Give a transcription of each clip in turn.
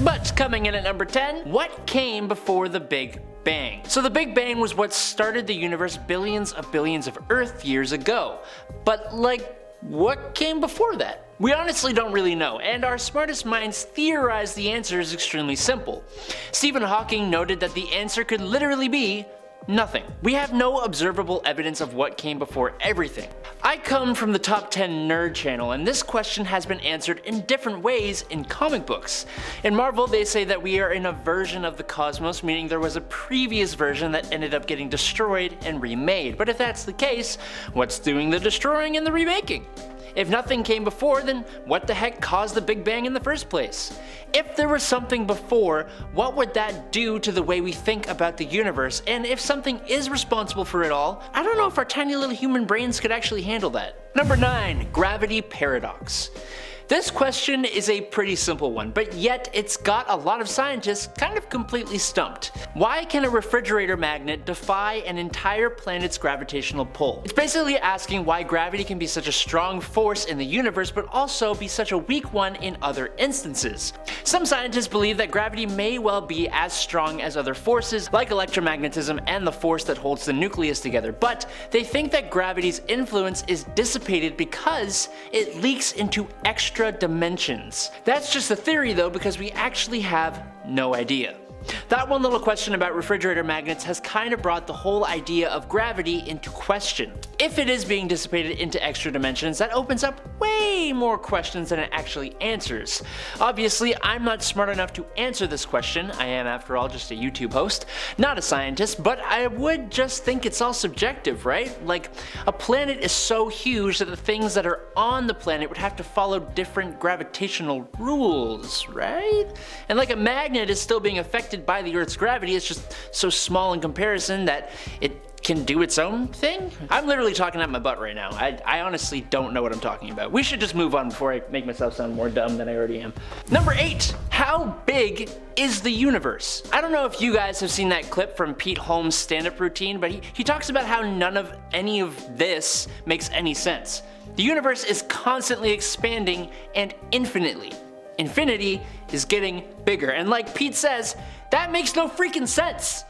But coming in at number 10, what came before the Big Bang? So the Big Bang was what started the universe billions of Earth years ago. But like, what came before that? We honestly don't really know, and our smartest minds theorize the answer is extremely simple. Stephen Hawking noted that the answer could literally be nothing. We have no observable evidence of what came before everything. I come from the Top 10 Nerd channel, and this question has been answered in different ways in comic books. In Marvel, they say that we are in a version of the cosmos, meaning there was a previous version that ended up getting destroyed and remade. But if that's the case, what's doing the destroying and the remaking? If nothing came before, then what the heck caused the Big Bang in the first place? If there was something before, what would that do to the way we think about the universe? And if something is responsible for it all, I don't know if our tiny little human brains could actually handle that. Number 9, gravity paradox. This question is a pretty simple one, but yet it's got a lot of scientists kind of completely stumped. Why can a refrigerator magnet defy an entire planet's gravitational pull? It's basically asking why gravity can be such a strong force in the universe but also be such a weak one in other instances. Some scientists believe that gravity may well be as strong as other forces like electromagnetism and the force that holds the nucleus together, but they think that gravity's influence is dissipated because it leaks into extra dimensions. That's just a theory though, because we actually have no idea. That one little question about refrigerator magnets has kind of brought the whole idea of gravity into question. If it is being dissipated into extra dimensions, that opens up way more questions than it actually answers. Obviously, I'm not smart enough to answer this question. I am, after all, just a YouTube host, not a scientist, but I would just think it's all subjective, right? Like, a planet is so huge that the things that are on the planet would have to follow different gravitational rules, right? And like a magnet is still being affected by the Earth's gravity, it's just so small in comparison that it can do its own thing? I'm literally talking out my butt right now. I honestly don't know what I'm talking about. We should just move on before I make myself sound more dumb than I already am. Number 8, how big is the universe? I don't know if you guys have seen that clip from Pete Holmes' stand-up routine, but he talks about how none of any of this makes any sense. The universe is constantly expanding and infinitely. Infinity is getting bigger, and like Pete says, that makes no freaking sense.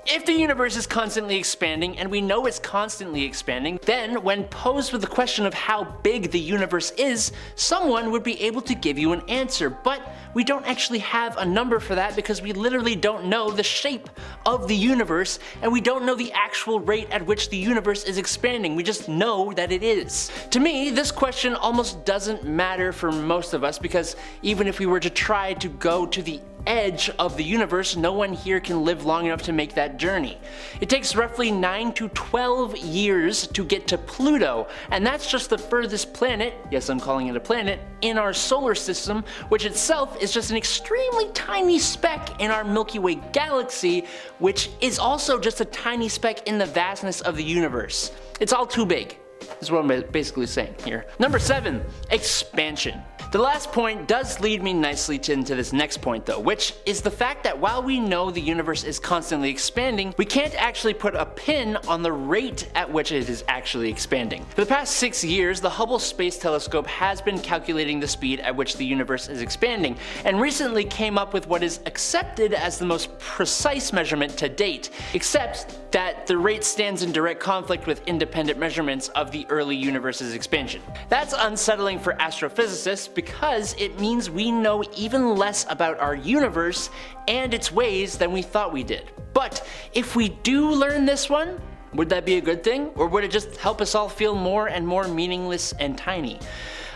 If the universe is constantly expanding, and we know it's constantly expanding, then when posed with the question of how big the universe is, someone would be able to give you an answer, but we don't actually have a number for that because we literally don't know the shape of the universe, and we don't know the actual rate at which the universe is expanding. We just know that it is. To me, this question almost doesn't matter for most of us, because even if we were to try to go to the edge of the universe, no one here can live long enough to make that journey. It takes roughly 9 to 12 years to get to Pluto, and that's just the furthest planet, yes, I'm calling it a planet, in our solar system, which itself is just an extremely tiny speck in our Milky Way galaxy, which is also just a tiny speck in the vastness of the universe. It's all too big. This is what I'm basically saying here. Number 7, expansion. The last point does lead me nicely into this next point though, which is the fact that while we know the universe is constantly expanding, we can't actually put a pin on the rate at which it is actually expanding. For the past 6 years, the Hubble Space Telescope has been calculating the speed at which the universe is expanding, and recently came up with what is accepted as the most precise measurement to date, except that the rate stands in direct conflict with independent measurements of the early universe's expansion. That's unsettling for astrophysicists because it means we know even less about our universe and its ways than we thought we did. But if we do learn this one, would that be a good thing? Or would it just help us all feel more and more meaningless and tiny?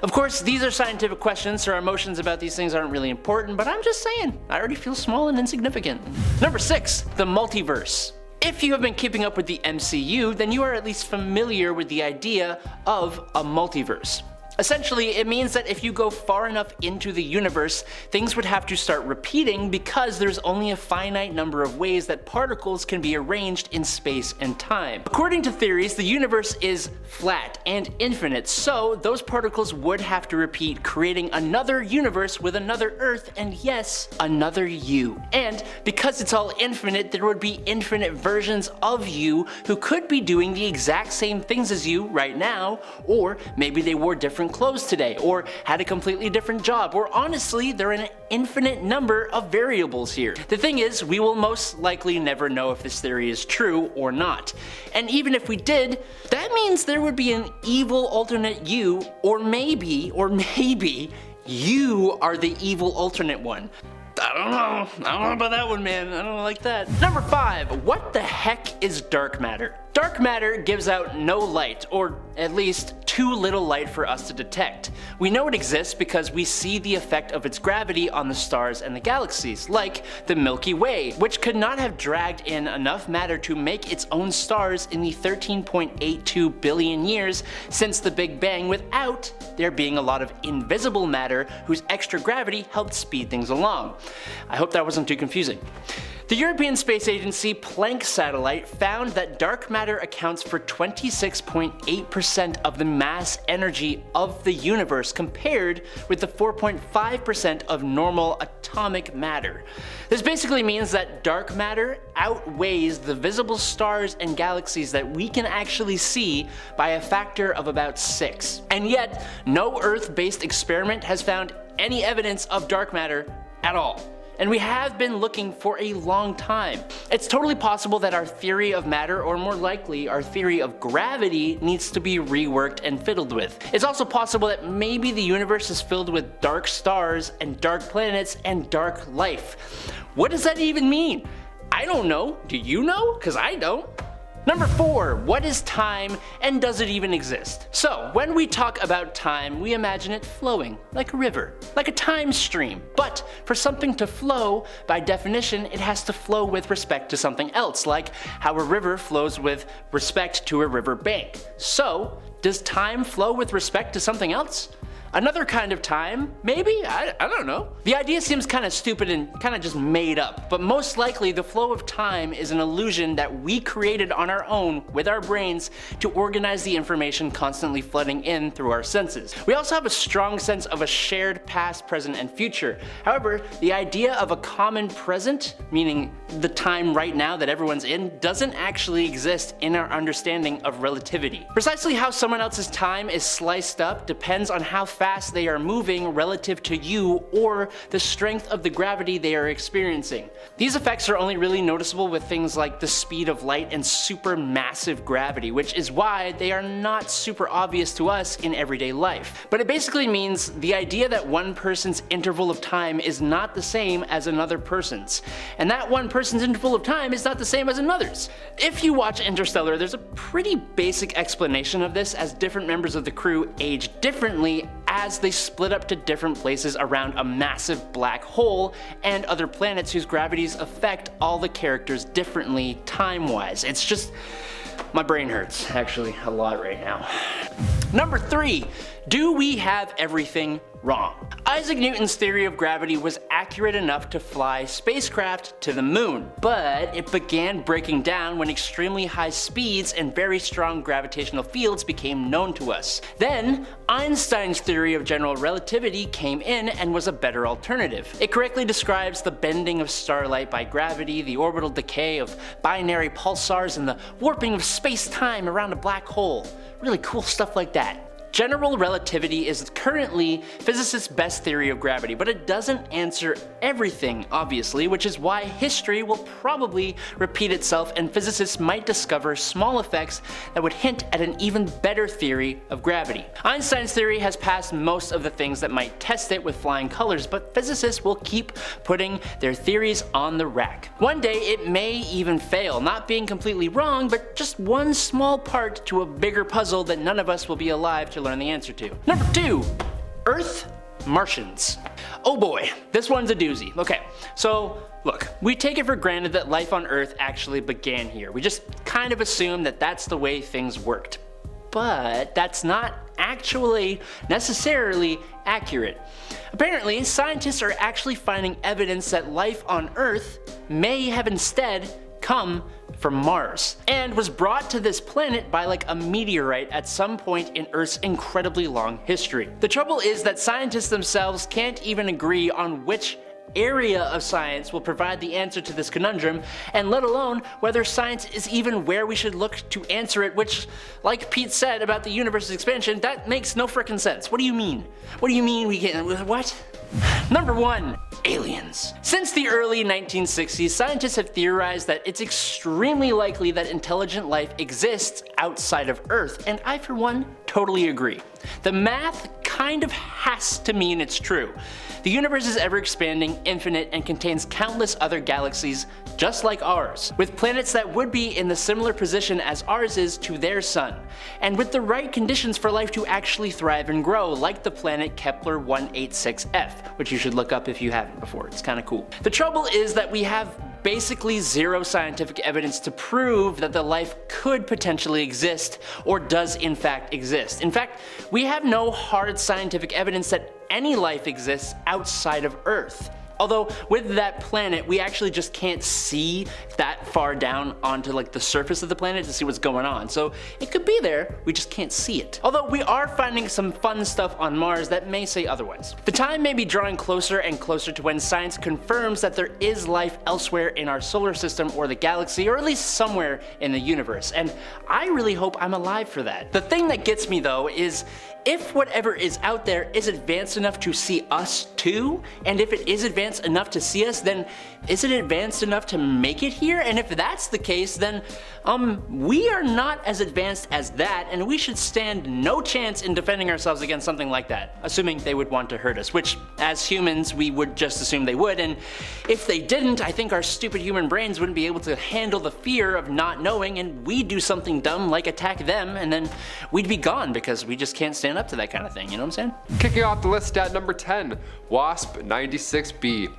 Of course, these are scientific questions, so our emotions about these things aren't really important, but I'm just saying, I already feel small and insignificant. Number 6, the multiverse. If you have been keeping up with the MCU, then you are at least familiar with the idea of a multiverse. Essentially, it means that if you go far enough into the universe, things would have to start repeating because there's only a finite number of ways that particles can be arranged in space and time. According to theories, the universe is flat and infinite, so those particles would have to repeat, creating another universe with another Earth and, yes, another you. And because it's all infinite, there would be infinite versions of you who could be doing the exact same things as you right now, or maybe they wore different different clothes today, or had a completely different job, or honestly, there are an infinite number of variables here. The thing is, we will most likely never know if this theory is true or not. And even if we did, that means there would be an evil alternate you, or maybe you are the evil alternate one. I don't know about that one, man. I don't like that. Number 5, what the heck is dark matter? Dark matter gives out no light, or at least too little light for us to detect. We know it exists because we see the effect of its gravity on the stars and the galaxies, like the Milky Way, which could not have dragged in enough matter to make its own stars in the 13.82 billion years since the Big Bang without there being a lot of invisible matter whose extra gravity helped speed things along. I hope that wasn't too confusing. The European Space Agency Planck satellite found that dark matter accounts for 26.8% of the mass energy of the universe compared with the 4.5% of normal atomic matter. This basically means that dark matter outweighs the visible stars and galaxies that we can actually see by a factor of about 6. And yet, no Earth-based experiment has found any evidence of dark matter at all. And we have been looking for a long time. It's totally possible that our theory of matter, or more likely our theory of gravity, needs to be reworked and fiddled with. It's also possible that maybe the universe is filled with dark stars and dark planets and dark life. What does that even mean? I don't know. Do you know? Because I don't. Number 4, what is time and does it even exist? So, when we talk about time, we imagine it flowing, like a river, like a time stream. But for something to flow, by definition, it has to flow with respect to something else, like how a river flows with respect to a river bank. So, does time flow with respect to something else? Another kind of time? Maybe? I don't know. The idea seems kind of stupid and kind of just made up, but most likely the flow of time is an illusion that we created on our own with our brains to organize the information constantly flooding in through our senses. We also have a strong sense of a shared past, present, and future. However, the idea of a common present, meaning the time right now that everyone's in, doesn't actually exist in our understanding of relativity. Precisely how someone else's time is sliced up depends on how fast they are moving relative to you or the strength of the gravity they are experiencing. These effects are only really noticeable with things like the speed of light and supermassive gravity, which is why they are not super obvious to us in everyday life. But it basically means the idea that one person's interval of time is not the same as another person's, and that one person's interval of time is not the same as another's. If you watch Interstellar, there's a pretty basic explanation of this, as different members of the crew age differently as they split up to different places around a massive black hole and other planets whose gravities affect all the characters differently time-wise. It's just, my brain hurts actually a lot right now. Number 3, do we have everything wrong? Isaac Newton's theory of gravity was accurate enough to fly spacecraft to the moon, but it began breaking down when extremely high speeds and very strong gravitational fields became known to us. Then, Einstein's theory of general relativity came in and was a better alternative. It correctly describes the bending of starlight by gravity, the orbital decay of binary pulsars, and the warping of space-time around a black hole. Really cool stuff like that. General relativity is currently physicists' best theory of gravity, but it doesn't answer everything, obviously, which is why history will probably repeat itself and physicists might discover small effects that would hint at an even better theory of gravity. Einstein's theory has passed most of the things that might test it with flying colors, but physicists will keep putting their theories on the rack. One day it may even fail, not being completely wrong, but just one small part to a bigger puzzle that none of us will be alive to learn the answer to. Number 2, Earth, Martians. Oh boy, this one's a doozy. Okay, so look, we take it for granted that life on Earth actually began here. We just kind of assume that that's the way things worked. But that's not actually necessarily accurate. Apparently, scientists are actually finding evidence that life on Earth may have instead come from Mars, and was brought to this planet by like a meteorite at some point in Earth's incredibly long history. The trouble is that scientists themselves can't even agree on which area of science will provide the answer to this conundrum, and let alone whether science is even where we should look to answer it, which, like Pete said about the universe's expansion, that makes no frickin' sense. What do you mean? What do you mean we can't, what? Number 1. Aliens. Since the early 1960s, scientists have theorized that it's extremely likely that intelligent life exists outside of Earth, and I, for one, totally agree. The math kind of has to mean it's true. The universe is ever expanding, infinite, and contains countless other galaxies just like ours, with planets that would be in the similar position as ours is to their sun, and with the right conditions for life to actually thrive and grow, like the planet Kepler 186f, which you should look up if you haven't before, it's kinda cool. The trouble is that we have basically zero scientific evidence to prove that the life could potentially exist, or does in fact exist. In fact, we have no hard scientific evidence that any life exists outside of Earth. Although with that planet, we actually just can't see that far down onto like the surface of the planet to see what's going on. So it could be there, we just can't see it. Although we are finding some fun stuff on Mars that may say otherwise. The time may be drawing closer and closer to when science confirms that there is life elsewhere in our solar system or the galaxy, or at least somewhere in the universe. And I really hope I'm alive for that. The thing that gets me though is, if whatever is out there is advanced enough to see us too, and if it is advanced enough to see us, then is it advanced enough to make it here? And if that's the case, then we are not as advanced as that, and we should stand no chance in defending ourselves against something like that, assuming they would want to hurt us, which as humans we would just assume they would, and if they didn't, I think our stupid human brains wouldn't be able to handle the fear of not knowing, and we'd do something dumb like attack them, and then we'd be gone because we just can't stand up to that kind of thing, you know what I'm saying? Kicking off the list at number 10, WASP 96b.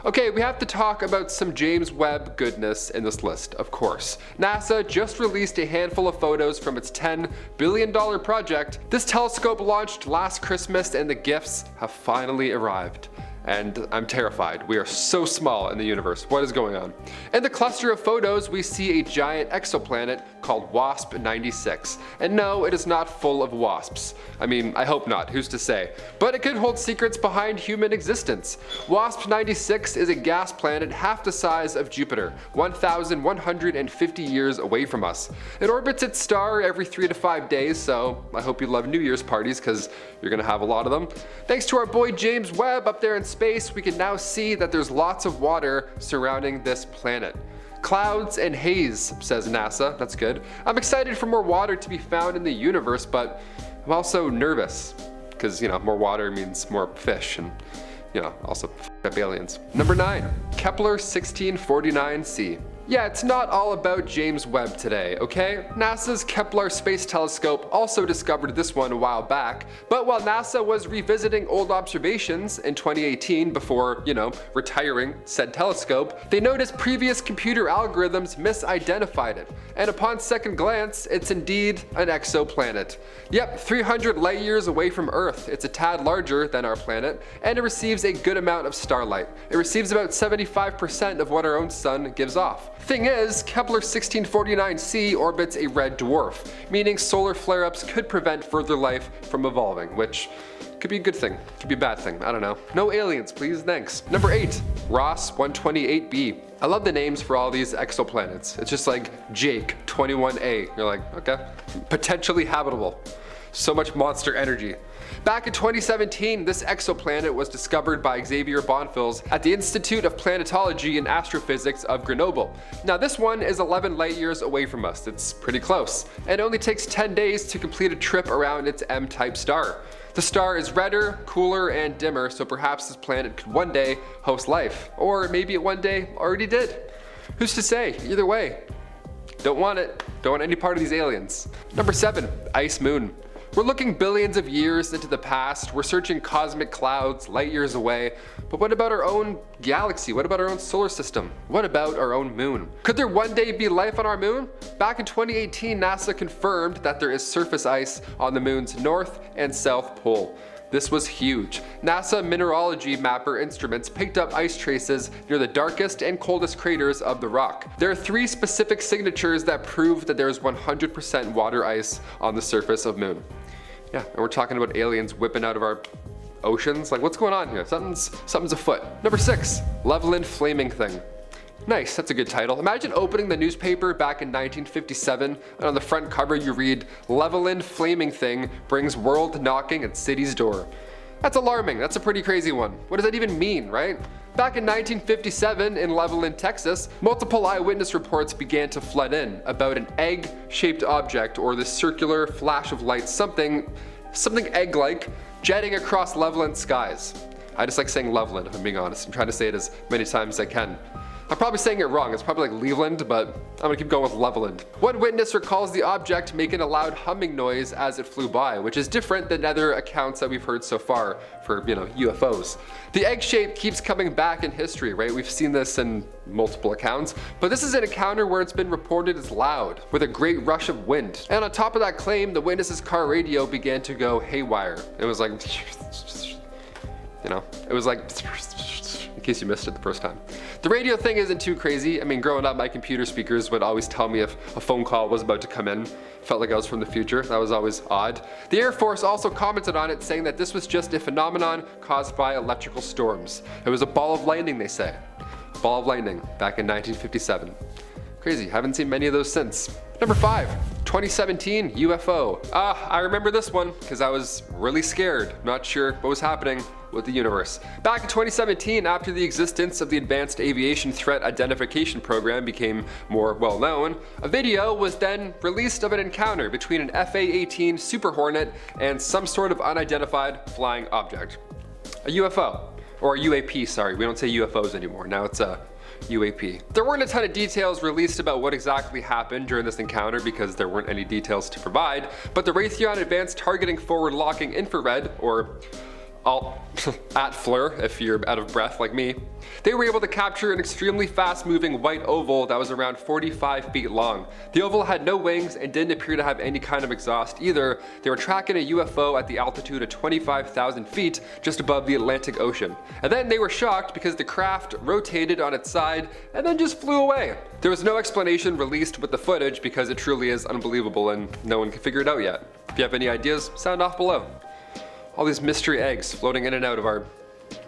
Okay, we have to talk about some James Webb goodness in this list, of course. NASA just released a handful of photos from its $10 billion project. This telescope launched last Christmas and the gifts have finally arrived. And I'm terrified. We are so small in the universe. What is going on? In the cluster of photos, we see a giant exoplanet called WASP 96. And no, it is not full of wasps. I mean, I hope not, who's to say? But it could hold secrets behind human existence. WASP 96 is a gas planet half the size of Jupiter, 1,150 years away from us. It orbits its star every 3 to 5 days, so I hope you love New Year's parties, because you're gonna have a lot of them. Thanks to our boy James Webb up there in space, we can now see that there's lots of water surrounding this planet. Clouds and haze, says NASA. That's good. I'm excited for more water to be found in the universe, but I'm also nervous because, you know, more water means more fish and, you know, also f***ed up aliens. Number 9, Kepler 1649c. Yeah, it's not all about James Webb today, okay? NASA's Kepler Space Telescope also discovered this one a while back, but while NASA was revisiting old observations in 2018 before, you know, retiring said telescope, they noticed previous computer algorithms misidentified it, and upon second glance, it's indeed an exoplanet. Yep, 300 light years away from Earth, it's a tad larger than our planet, and it receives a good amount of starlight. It receives about 75% of what our own sun gives off. Thing is, Kepler 1649c orbits a red dwarf, meaning solar flare-ups could prevent further life from evolving, which could be a good thing, could be a bad thing, I don't know. No aliens, please, thanks. Number 8, Ross 128b. I love the names for all these exoplanets. It's just like Jake 21a. You're like, okay, potentially habitable. So much monster energy. Back in 2017, this exoplanet was discovered by Xavier Bonfils at the Institute of Planetology and Astrophysics of Grenoble. Now this one is 11 light years away from us, it's pretty close, and it only takes 10 days to complete a trip around its M-type star. The star is redder, cooler, and dimmer, so perhaps this planet could one day host life. Or maybe it one day already did. Who's to say? Either way. Don't want it. Don't want any part of these aliens. Number 7, Ice Moon. We're looking billions of years into the past, we're searching cosmic clouds light years away, but what about our own galaxy? What about our own solar system? What about our own moon? Could there one day be life on our moon? Back in 2018, NASA confirmed that there is surface ice on the moon's north and south pole. This was huge. NASA mineralogy mapper instruments picked up ice traces near the darkest and coldest craters of the rock. There are 3 specific signatures that prove that there is 100% water ice on the surface of moon. Yeah, and we're talking about aliens whipping out of our oceans? Like, what's going on here? Something's afoot. Number 6, Levelland flaming thing. Nice, that's a good title. Imagine opening the newspaper back in 1957 and on the front cover you read, Levelland flaming thing brings world knocking at city's door. That's alarming, that's a pretty crazy one. What does that even mean, right? Back in 1957 in Levelland, Texas, multiple eyewitness reports began to flood in about an egg-shaped object or this circular flash of light, something egg-like, jetting across Levelland skies. I just like saying Levelland if I'm being honest. I'm trying to say it as many times as I can. I'm probably saying it wrong, it's probably like Leveland, but I'm gonna keep going with Levelland. One witness recalls the object making a loud humming noise as it flew by, which is different than other accounts that we've heard so far for, UFOs. The egg shape keeps coming back in history, right? We've seen this in multiple accounts, but this is an encounter where it's been reported as loud, with a great rush of wind. And on top of that claim, the witness's car radio began to go haywire. It was like, it was like, in case you missed it the first time. The radio thing isn't too crazy. I mean, growing up, my computer speakers would always tell me if a phone call was about to come in. Felt like I was from the future. That was always odd. The Air Force also commented on it, saying that this was just a phenomenon caused by electrical storms. It was a ball of lightning, they say. A ball of lightning back in 1957. Crazy, haven't seen many of those since. Number 5, 2017 UFO. I remember this one because I was really scared, not sure what was happening with the universe. Back in 2017, after the existence of the Advanced Aviation Threat Identification Program became more well known, a video was then released of an encounter between an FA-18 Super Hornet and some sort of unidentified flying object. A UFO, or a UAP, sorry, we don't say UFOs anymore, now it's a UAP. There weren't a ton of details released about what exactly happened during this encounter because there weren't any details to provide, but the Raytheon Advanced Targeting Forward Locking Infrared, or at FLIR if you're out of breath like me, they were able to capture an extremely fast moving white oval that was around 45 feet long. The oval had no wings and didn't appear to have any kind of exhaust either. They were tracking a UFO at the altitude of 25,000 feet just above the Atlantic Ocean. And then they were shocked because the craft rotated on its side and then just flew away. There was no explanation released with the footage because it truly is unbelievable and no one can figure it out yet. If you have any ideas, sound off below. All these mystery eggs floating in and out of our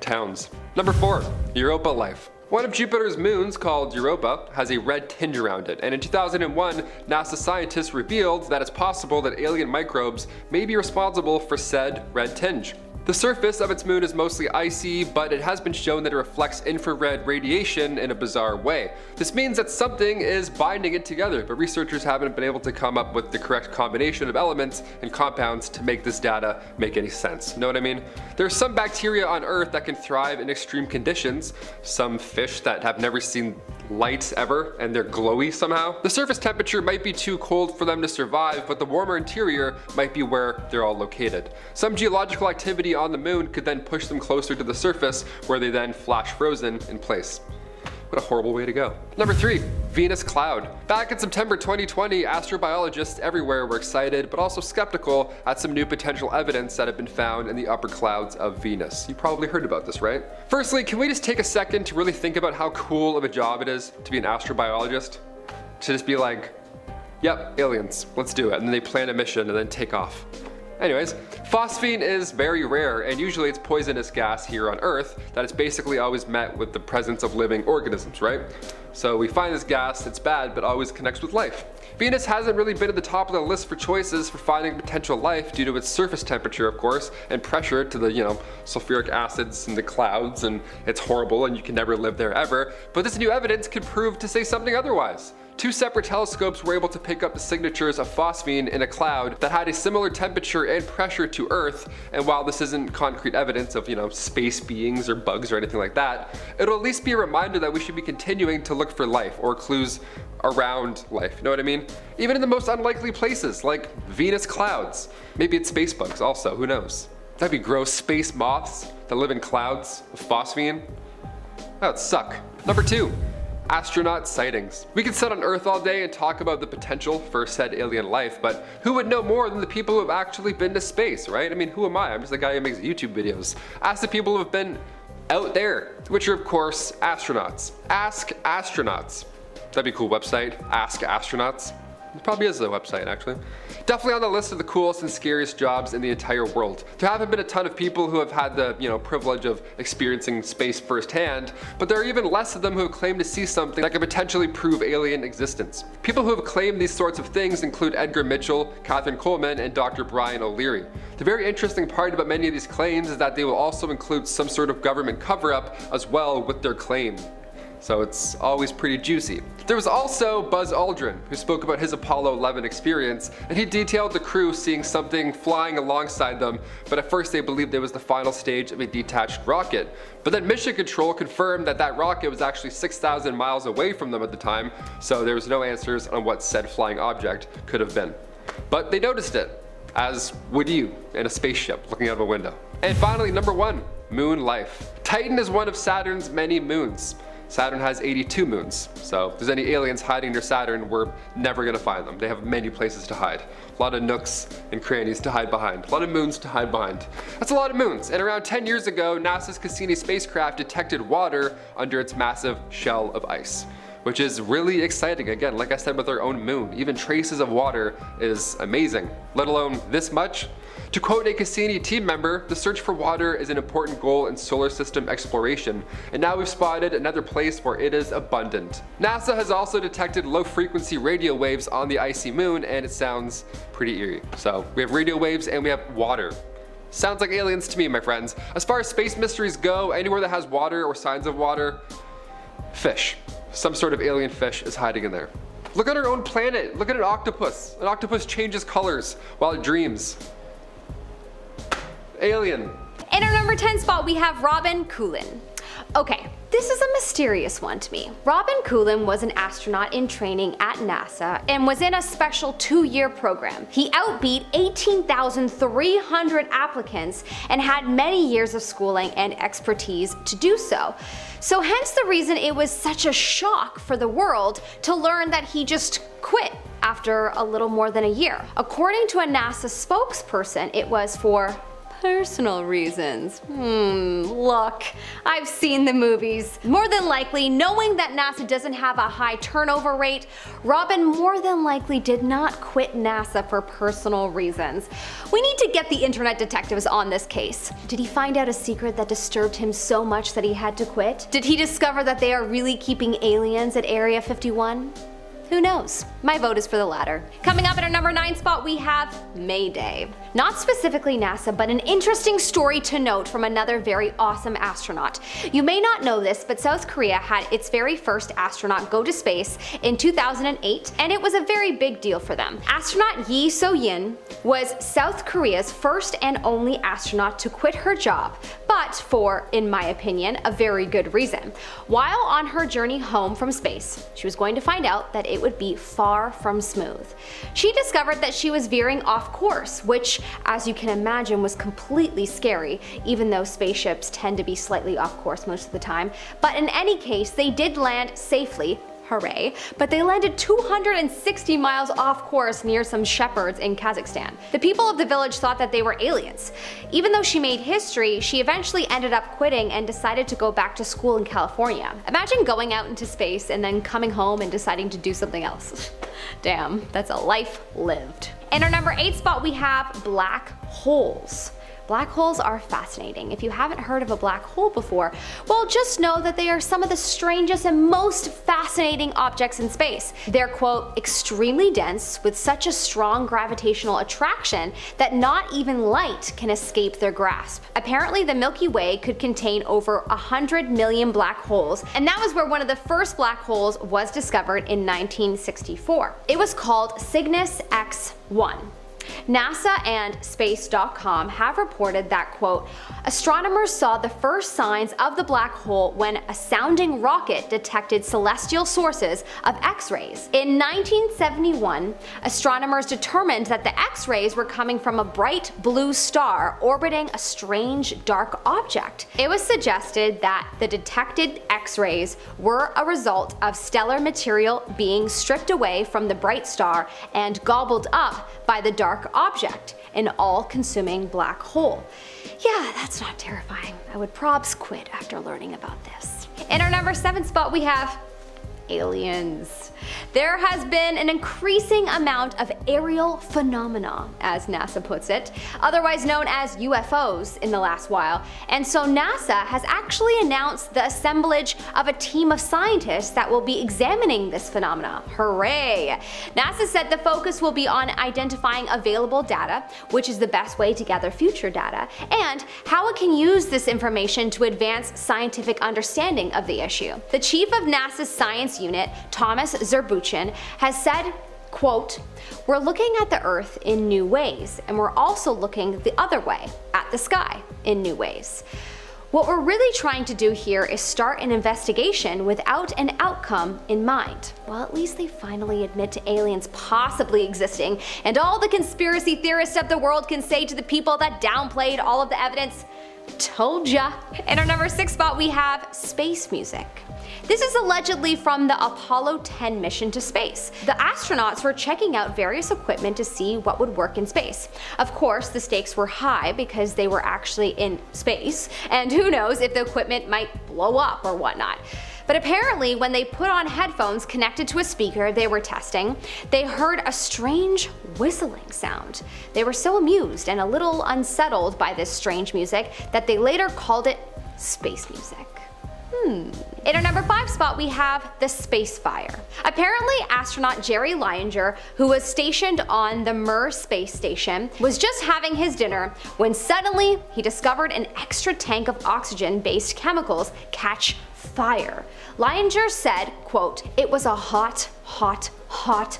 towns. Number 4, Europa life. One of Jupiter's moons, called Europa, has a red tinge around it, and in 2001, NASA scientists revealed that it's possible that alien microbes may be responsible for said red tinge. The surface of its moon is mostly icy, but it has been shown that it reflects infrared radiation in a bizarre way. This means that something is binding it together, but researchers haven't been able to come up with the correct combination of elements and compounds to make this data make any sense. Know what I mean? There's some bacteria on Earth that can thrive in extreme conditions, some fish that have never seen light ever, and they're glowy somehow. The surface temperature might be too cold for them to survive, but the warmer interior might be where they're all located. Some geological activity on the moon could then push them closer to the surface, where they then flash frozen in place. What a horrible way to go. Number 3, Venus cloud. Back in September 2020, astrobiologists everywhere were excited, but also skeptical at some new potential evidence that had been found in the upper clouds of Venus. You probably heard about this, right? Firstly, can we just take a second to really think about how cool of a job it is to be an astrobiologist? To just be like, yep, aliens, let's do it. And then they plan a mission and then take off. Anyways, phosphine is very rare, and usually it's poisonous gas here on Earth that is basically always met with the presence of living organisms, right? So we find this gas, it's bad, but always connects with life. Venus hasn't really been at the top of the list for choices for finding potential life due to its surface temperature, of course, and pressure to the, sulfuric acids in the clouds, and it's horrible and you can never live there ever. But this new evidence could prove to say something otherwise. 2 separate telescopes were able to pick up the signatures of phosphine in a cloud that had a similar temperature and pressure to Earth, and while this isn't concrete evidence of, space beings or bugs or anything like that, it'll at least be a reminder that we should be continuing to look for life or clues around life, you know what I mean? Even in the most unlikely places, like Venus clouds. Maybe it's space bugs also, who knows? That'd be gross. Space moths that live in clouds of phosphine. That would suck. Number 2. Astronaut sightings. We could sit on Earth all day and talk about the potential for said alien life, but who would know more than the people who have actually been to space, right? I mean, who am I? I'm just the guy who makes YouTube videos. Ask the people who have been out there, which are of course astronauts. Ask astronauts. That'd be a cool website, Ask Astronauts. It probably is a website, actually. Definitely on the list of the coolest and scariest jobs in the entire world. There haven't been a ton of people who have had the, privilege of experiencing space firsthand, but there are even less of them who have claimed to see something that could potentially prove alien existence. People who have claimed these sorts of things include Edgar Mitchell, Catherine Coleman, and Dr. Brian O'Leary. The very interesting part about many of these claims is that they will also include some sort of government cover-up as well with their claim. So it's always pretty juicy. There was also Buzz Aldrin, who spoke about his Apollo 11 experience, and he detailed the crew seeing something flying alongside them, but at first they believed it was the final stage of a detached rocket. But then Mission Control confirmed that that rocket was actually 6,000 miles away from them at the time, so there was no answers on what said flying object could have been. But they noticed it, as would you in a spaceship looking out of a window. And finally, number 1, moon life. Titan is one of Saturn's many moons. Saturn has 82 moons, so if there's any aliens hiding near Saturn, we're never gonna find them. They have many places to hide. A lot of nooks and crannies to hide behind. A lot of moons to hide behind. That's a lot of moons, and around 10 years ago, NASA's Cassini spacecraft detected water under its massive shell of ice, which is really exciting. Again, like I said with our own moon, even traces of water is amazing, let alone this much. To quote a Cassini team member, the search for water is an important goal in solar system exploration, and now we've spotted another place where it is abundant. NASA has also detected low frequency radio waves on the icy moon, and it sounds pretty eerie. So we have radio waves and we have water. Sounds like aliens to me, my friends. As far as space mysteries go, anywhere that has water or signs of water, fish. Some sort of alien fish is hiding in there. Look at our own planet. Look at an octopus. An octopus changes colors while it dreams. Alien. In our number 10 spot, we have Robin Coulin. Okay, this is a mysterious one to me. Robin Coulin was an astronaut in training at NASA and was in a special 2-year program. He outbeat 18,300 applicants and had many years of schooling and expertise to do so. So hence the reason it was such a shock for the world to learn that he just quit after a little more than a year. According to a NASA spokesperson, it was for personal reasons. Look, I've seen the movies. More than likely, knowing that NASA doesn't have a high turnover rate, Robin more than likely did not quit NASA for personal reasons. We need to get the internet detectives on this case. Did he find out a secret that disturbed him so much that he had to quit? Did he discover that they are really keeping aliens at Area 51? Who knows? My vote is for the latter. Coming up at our number 9 spot, we have Mayday. Not specifically NASA, but an interesting story to note from another very awesome astronaut. You may not know this, but South Korea had its very first astronaut go to space in 2008, and it was a very big deal for them. Astronaut Yi So-yin was South Korea's first and only astronaut to quit her job, but for, in my opinion, a very good reason. While on her journey home from space, she was going to find out that it would be far from smooth. She discovered that she was veering off course, which, as you can imagine, was completely scary, even though spaceships tend to be slightly off course most of the time. But in any case, they did land safely. Hooray, but they landed 260 miles off course near some shepherds in Kazakhstan. The people of the village thought that they were aliens. Even though she made history, she eventually ended up quitting and decided to go back to school in California. Imagine going out into space and then coming home and deciding to do something else. Damn, that's a life lived. In our number 8 spot, we have black holes. Black holes are fascinating. If you haven't heard of a black hole before, well, just know that they are some of the strangest and most fascinating objects in space. They're, quote, extremely dense with such a strong gravitational attraction that not even light can escape their grasp. Apparently, the Milky Way could contain over 100 million black holes, and that was where one of the first black holes was discovered in 1964. It was called Cygnus X1. NASA and Space.com have reported that, quote, astronomers saw the first signs of the black hole when a sounding rocket detected celestial sources of X-rays. In 1971, astronomers determined that the X-rays were coming from a bright blue star orbiting a strange dark object. It was suggested that the detected X-rays were a result of stellar material being stripped away from the bright star and gobbled up by the dark object, an all-consuming black hole. Yeah, that's not terrifying. I would probs quit after learning about this. In our number 7 spot, we have aliens. There has been an increasing amount of aerial phenomena, as NASA puts it, otherwise known as UFOs, in the last while, and so NASA has actually announced the assemblage of a team of scientists that will be examining this phenomena. Hooray! NASA said the focus will be on identifying available data, which is the best way to gather future data, and how it can use this information to advance scientific understanding of the issue. The chief of NASA's science unit, Thomas Zurbuchen, has said, quote, "We're looking at the Earth in new ways, and we're also looking the other way, at the sky, in new ways. What we're really trying to do here is start an investigation without an outcome in mind." Well, at least they finally admit to aliens possibly existing, and all the conspiracy theorists of the world can say to the people that downplayed all of the evidence, "Told ya." In our number 6 spot we have space music. This is allegedly from the Apollo 10 mission to space. The astronauts were checking out various equipment to see what would work in space. Of course, the stakes were high because they were actually in space, and who knows if the equipment might blow up or whatnot. But apparently, when they put on headphones connected to a speaker they were testing, they heard a strange whistling sound. They were so amused and a little unsettled by this strange music that they later called it space music. In our number 5 spot we have the space fire. Apparently, astronaut Jerry Leininger, who was stationed on the Mir space station, was just having his dinner when suddenly he discovered an extra tank of oxygen-based chemicals catch fire. Leininger said, quote, "It was a hot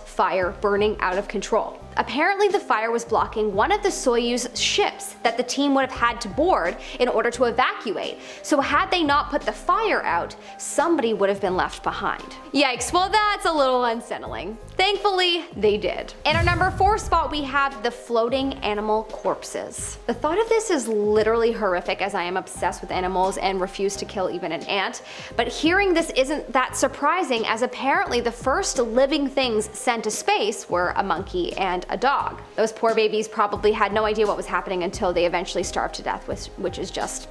fire burning out of control." Apparently the fire was blocking one of the Soyuz ships that the team would have had to board in order to evacuate, so had they not put the fire out, somebody would have been left behind. Yikes, well that's a little unsettling. Thankfully, they did. In our number 4 spot we have the floating animal corpses. The thought of this is literally horrific, as I am obsessed with animals and refuse to kill even an ant, but hearing this isn't that surprising, as apparently the first living things sent to space were a monkey and a dog. Those poor babies probably had no idea what was happening until they eventually starved to death, which is just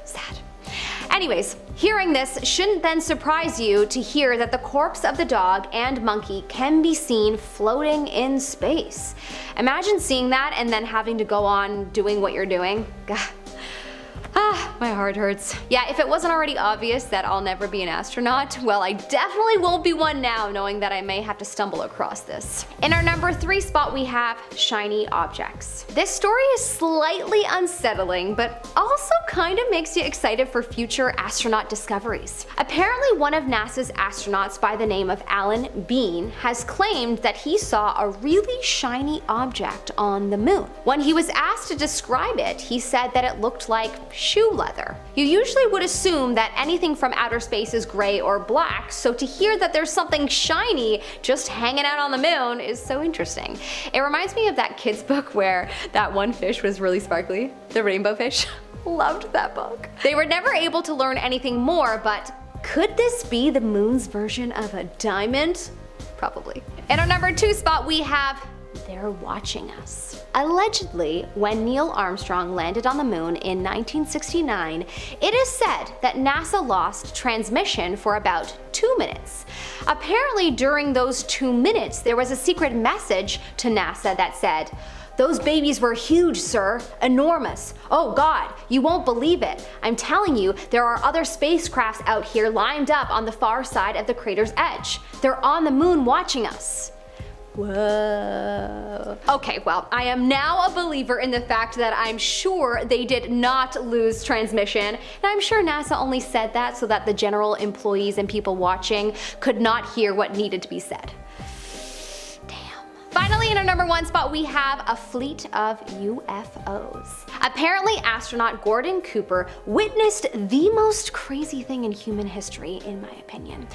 sad. Anyways, hearing this shouldn't then surprise you to hear that the corpse of the dog and monkey can be seen floating in space. Imagine seeing that and then having to go on doing what you're doing. My heart hurts. Yeah, if it wasn't already obvious that I'll never be an astronaut, well, I definitely won't be one now, knowing that I may have to stumble across this. In our number 3 spot we have shiny objects. This story is slightly unsettling, but also kind of makes you excited for future astronaut discoveries. Apparently one of NASA's astronauts by the name of Alan Bean has claimed that he saw a really shiny object on the moon. When he was asked to describe it, he said that it looked like shoe leather. You usually would assume that anything from outer space is gray or black, so to hear that there's something shiny just hanging out on the moon is so interesting. It reminds me of that kid's book where that one fish was really sparkly, the rainbow fish. Loved that book. They were never able to learn anything more, but could this be the moon's version of a diamond? Probably. In our number 2 spot we have they're watching us. Allegedly, when Neil Armstrong landed on the moon in 1969, it is said that NASA lost transmission for about 2 minutes. Apparently, during those 2 minutes, there was a secret message to NASA that said, "Those babies were huge, sir. Enormous. Oh God, you won't believe it. I'm telling you, there are other spacecrafts out here lined up on the far side of the crater's edge. They're on the moon watching us." Whoa. Okay, well, I am now a believer in the fact that I'm sure they did not lose transmission, and I'm sure NASA only said that so that the general employees and people watching could not hear what needed to be said. Finally, in our number 1 spot, we have a fleet of UFOs. Apparently, astronaut Gordon Cooper witnessed the most crazy thing in human history, in my opinion.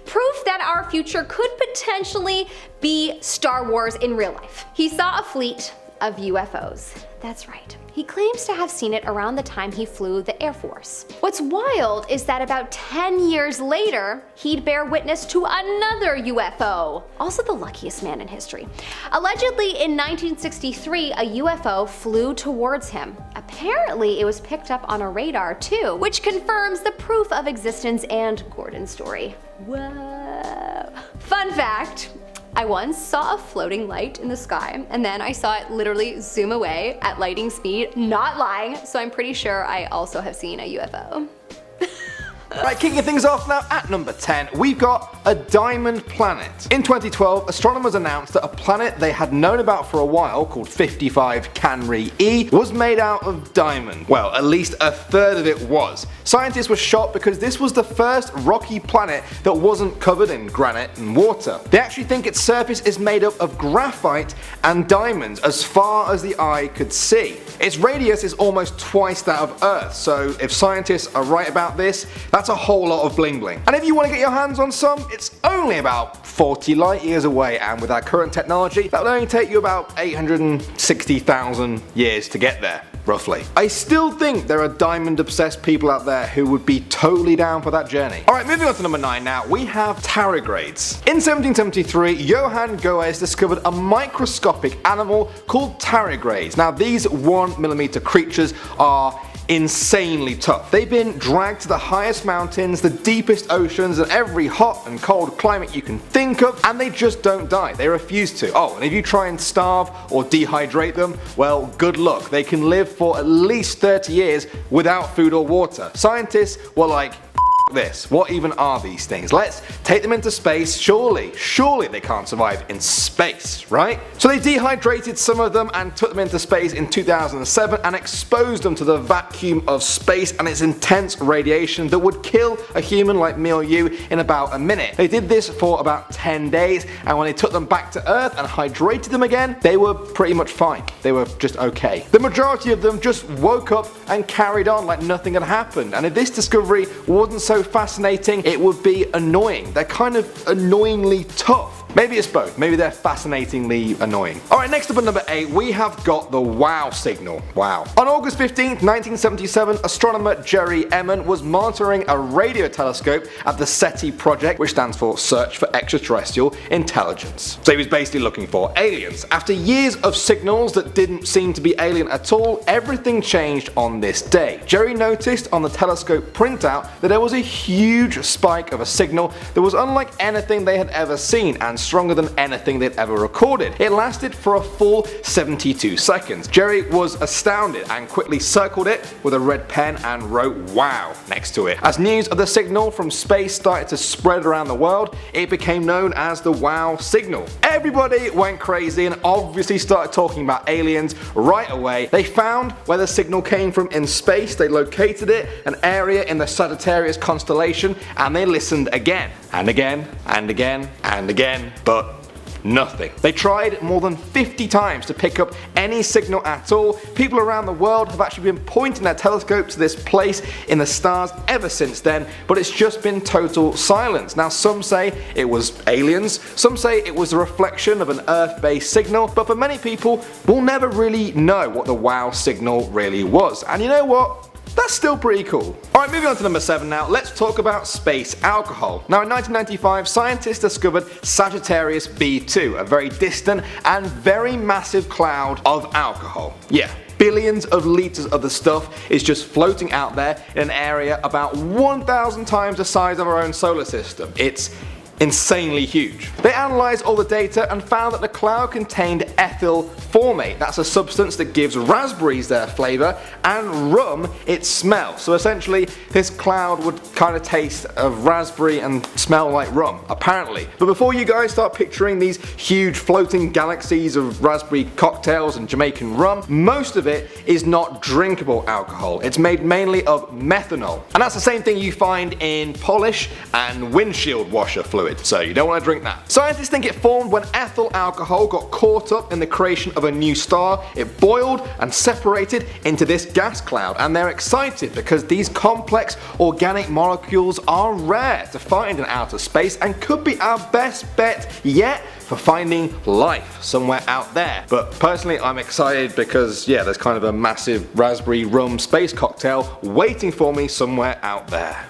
Proof that our future could potentially be Star Wars in real life. He saw a fleet of UFOs. That's right. He claims to have seen it around the time he flew the Air Force. What's wild is that about 10 years later, he'd bear witness to another UFO. Also the luckiest man in history. Allegedly in 1963, a UFO flew towards him. Apparently it was picked up on a radar too, which confirms the proof of existence and Gordon's story. Whoa. Fun fact. I once saw a floating light in the sky, and then I saw it literally zoom away at lightning speed, not lying, so I'm pretty sure I also have seen a UFO. Right, kicking things off now at number 10, we've got a diamond planet. In 2012, astronomers announced that a planet they had known about for a while, called 55 Canry E, was made out of diamond. Well, at least a third of it was. Scientists were shocked because this was the first rocky planet that wasn't covered in granite and water. They actually think its surface is made up of graphite and diamonds as far as the eye could see. Its radius is almost twice that of Earth, so if scientists are right about this, that's a whole lot of bling bling. And if you want to get your hands on some, it's only about 40 light years away, and with our current technology, that would only take you about 860,000 years to get there. Roughly. I still think there are diamond obsessed people out there who would be totally down for that journey. Alright, moving on to number 9 now, we have tardigrades. In 1773, Johann Goes discovered a microscopic animal called tardigrades. Now these 1mm creatures are insanely tough. They've been dragged to the highest mountains, the deepest oceans, and every hot and cold climate you can think of, and they just don't die. They refuse to. Oh, and if you try and starve or dehydrate them, well, good luck. They can live for at least 30 years without food or water. Scientists were like, this. What even are these things? Let's take them into space. Surely they can't survive in space, right? So they dehydrated some of them and took them into space in 2007 and exposed them to the vacuum of space and its intense radiation that would kill a human like me or you in about a minute. They did this for about 10 days, and when they took them back to Earth and hydrated them again, they were pretty much fine. They were just okay. The majority of them just woke up and carried on like nothing had happened, and if this discovery wasn't so fascinating, it would be annoying. They're kind of annoyingly tough. Maybe it's both. Maybe they're fascinatingly annoying. Alright, next up at number 8, we have got the WOW signal. Wow. On August 15th, 1977, astronomer Jerry Emmon was monitoring a radio telescope at the SETI project, which stands for Search for Extraterrestrial Intelligence. So he was basically looking for aliens. After years of signals that didn't seem to be alien at all, everything changed on this day. Jerry noticed on the telescope printout that there was a huge spike of a signal that was unlike anything they had ever seen, and stronger than anything they'd ever recorded. It lasted for a full 72 seconds. Jerry was astounded and quickly circled it with a red pen and wrote "WOW" next to it. As news of the signal from space started to spread around the world, it became known as the WOW signal. Everybody went crazy and obviously started talking about aliens right away. They found where the signal came from in space, they located it, an area in the Sagittarius constellation, and they listened again and again and again and again, but nothing. They tried more than 50 times to pick up any signal at all. People around the world have actually been pointing their telescopes to this place in the stars ever since then, but it's just been total silence. Now some say it was aliens, some say it was a reflection of an Earth-based signal, but for many people, we'll never really know what the WOW signal really was. And you know what? That's still pretty cool. Alright, moving on to number 7 now, let's talk about space alcohol. Now in 1995, scientists discovered Sagittarius B2, a very distant and very massive cloud of alcohol. Yeah. Billions of litres of the stuff is just floating out there in an area about 1,000 times the size of our own solar system. It's insanely huge. They analysed all the data and found that the cloud contained ethyl formate. That's a substance that gives raspberries their flavour and rum its smell. So essentially this cloud would kind of taste of raspberry and smell like rum, apparently. But before you guys start picturing these huge floating galaxies of raspberry cocktails and Jamaican rum, most of it is not drinkable alcohol. It's made mainly of methanol. And that's the same thing you find in polish and windshield washer fluid. So you don't want to drink that. Scientists think it formed when ethyl alcohol got caught up result in the creation of a new star. It boiled and separated into this gas cloud, and they're excited because these complex organic molecules are rare to find in outer space and could be our best bet yet for finding life somewhere out there. But personally, I'm excited because, yeah, there's kind of a massive raspberry rum space cocktail waiting for me somewhere out there.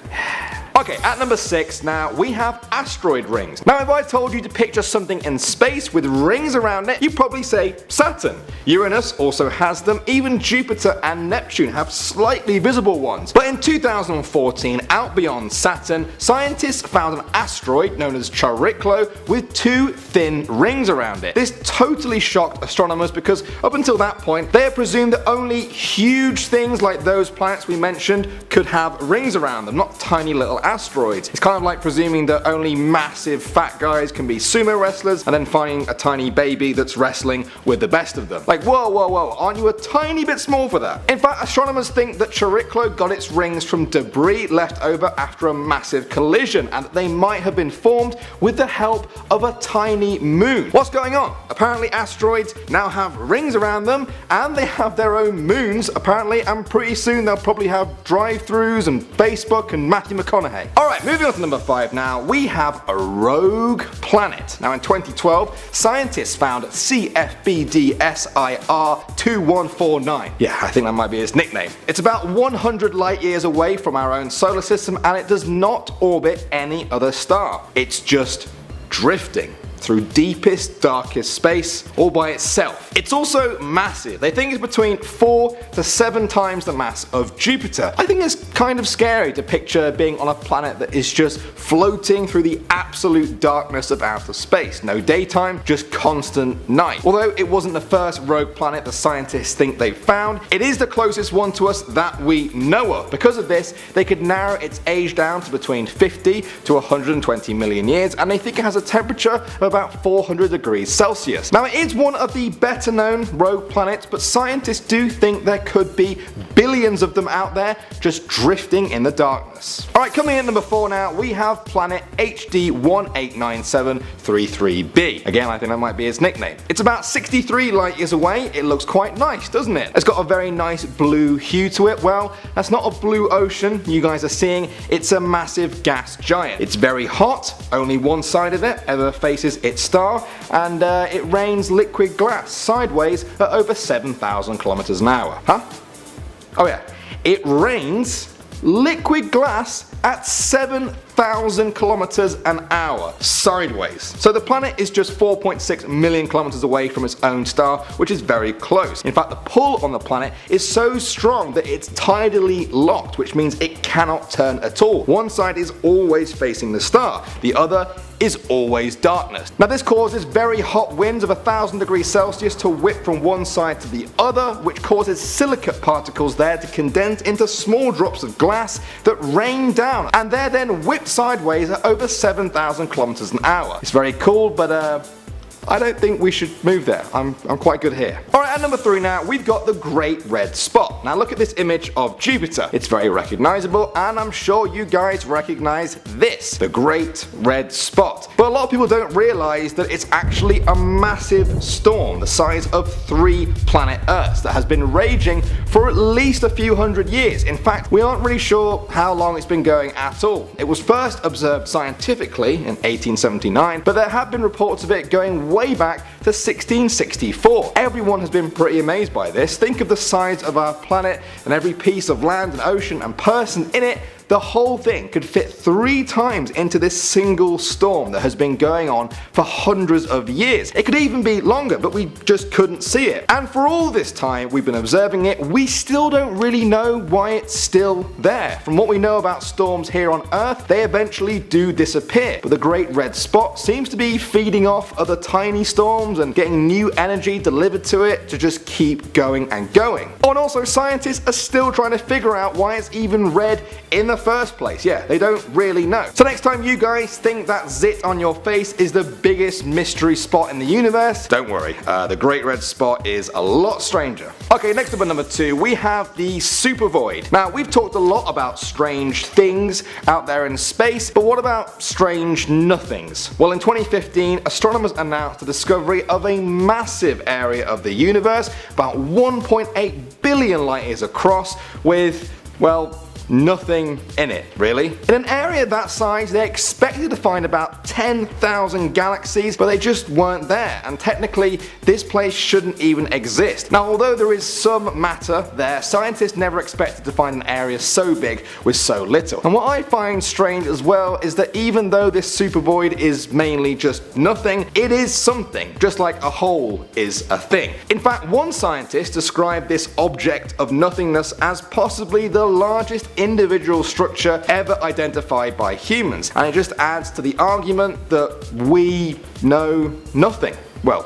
Okay, at number 6 now, we have asteroid rings. Now if I told you to picture something in space with rings around it, you'd probably say Saturn. Uranus also has them, even Jupiter and Neptune have slightly visible ones. But in 2014, out beyond Saturn, scientists found an asteroid known as Chariklo with 2 thin rings around it. This totally shocked astronomers because up until that point, they had presumed that only huge things like those planets we mentioned could have rings around them, not tiny little asteroids. It's kind of like presuming that only massive fat guys can be sumo wrestlers and then finding a tiny baby that's wrestling with the best of them. Like, whoa, whoa, whoa, aren't you a tiny bit small for that? In fact, astronomers think that Chariklo got its rings from debris left over after a massive collision, and that they might have been formed with the help of a tiny moon. What's going on? Apparently asteroids now have rings around them, and they have their own moons apparently, and pretty soon they'll probably have drive-thrus and Facebook and Matthew McConaughey. Alright, moving on to number 5 now, we have a rogue planet. Now in 2012, scientists found CFBDSIR 2149. Yeah, I think that might be its nickname. It's about 100 light years away from our own solar system, and it does not orbit any other star. It's just drifting through deepest, darkest space all by itself. It's also massive. They think it's between 4 to 7 times the mass of Jupiter. I think it's kind of scary to picture being on a planet that is just floating through the absolute darkness of outer space. No daytime, just constant night. Although it wasn't the first rogue planet the scientists think they've found, it is the closest one to us that we know of. Because of this, they could narrow its age down to between 50 to 120 million years, and they think it has a temperature of about 400 degrees Celsius. Now it is one of the better known rogue planets, but scientists do think there could be billions of them out there just drifting in the darkness. Alright, coming in at number 4 now, we have planet HD 189733b. Again, I think that might be its nickname. It's about 63 light years away. It looks quite nice, doesn't it? It's got a very nice blue hue to it. Well, that's not a blue ocean you guys are seeing, it's a massive gas giant. It's very hot, only one side of it ever faces its star, and it rains liquid glass sideways at over 7,000 kilometers an hour. Huh? Oh yeah, it rains liquid glass at 7,000 kilometers an hour sideways. So the planet is just 4.6 million kilometers away from its own star, which is very close. In fact, the pull on the planet is so strong that it's tidally locked, which means it cannot turn at all. One side is always facing the star, the other is always darkness. Now this causes very hot winds of 1,000 degrees Celsius to whip from one side to the other, which causes silicate particles there to condense into small drops of glass that rain down, and they're then whipped sideways at over 7,000 kilometers an hour. It's very cool, but I don't think we should move there. I'm quite good here. Alright, at number 3 now, we've got the Great Red Spot. Now look at this image of Jupiter. It's very recognizable, and I'm sure you guys recognize this, the Great Red Spot. But a lot of people don't realize that it's actually a massive storm the size of 3 planet Earths that has been raging for at least a few hundred years. In fact, we aren't really sure how long it's been going at all. It was first observed scientifically in 1879, but there have been reports of it going way back to 1664. Everyone has been pretty amazed by this. Think of the size of our planet and every piece of land and ocean and person in it. The whole thing could fit 3 times into this single storm that has been going on for hundreds of years. It could even be longer, but we just couldn't see it. And for all this time we've been observing it, we still don't really know why it's still there. From what we know about storms here on Earth, they eventually do disappear, but the Great Red Spot seems to be feeding off other tiny storms and getting new energy delivered to it to just keep going and going. Oh, and also scientists are still trying to figure out why it's even red in the first place? Yeah, they don't really know. So next time you guys think that zit on your face is the biggest mystery spot in the universe, don't worry, the Great Red Spot is a lot stranger. Okay, next up at number 2, we have the Super Void. Now, we've talked a lot about strange things out there in space, but what about strange nothings? Well, in 2015, astronomers announced the discovery of a massive area of the universe, about 1.8 billion light years across, with, well, nothing in it, really. In an area that size, they expected to find about 10,000 galaxies, but they just weren't there, and technically, this place shouldn't even exist. Now, although there is some matter there, scientists never expected to find an area so big with so little. And what I find strange as well is that even though this super void is mainly just nothing, it is something, just like a hole is a thing. In fact, one scientist described this object of nothingness as possibly the largest individual structure ever identified by humans, and it just adds to the argument that we know nothing. Well,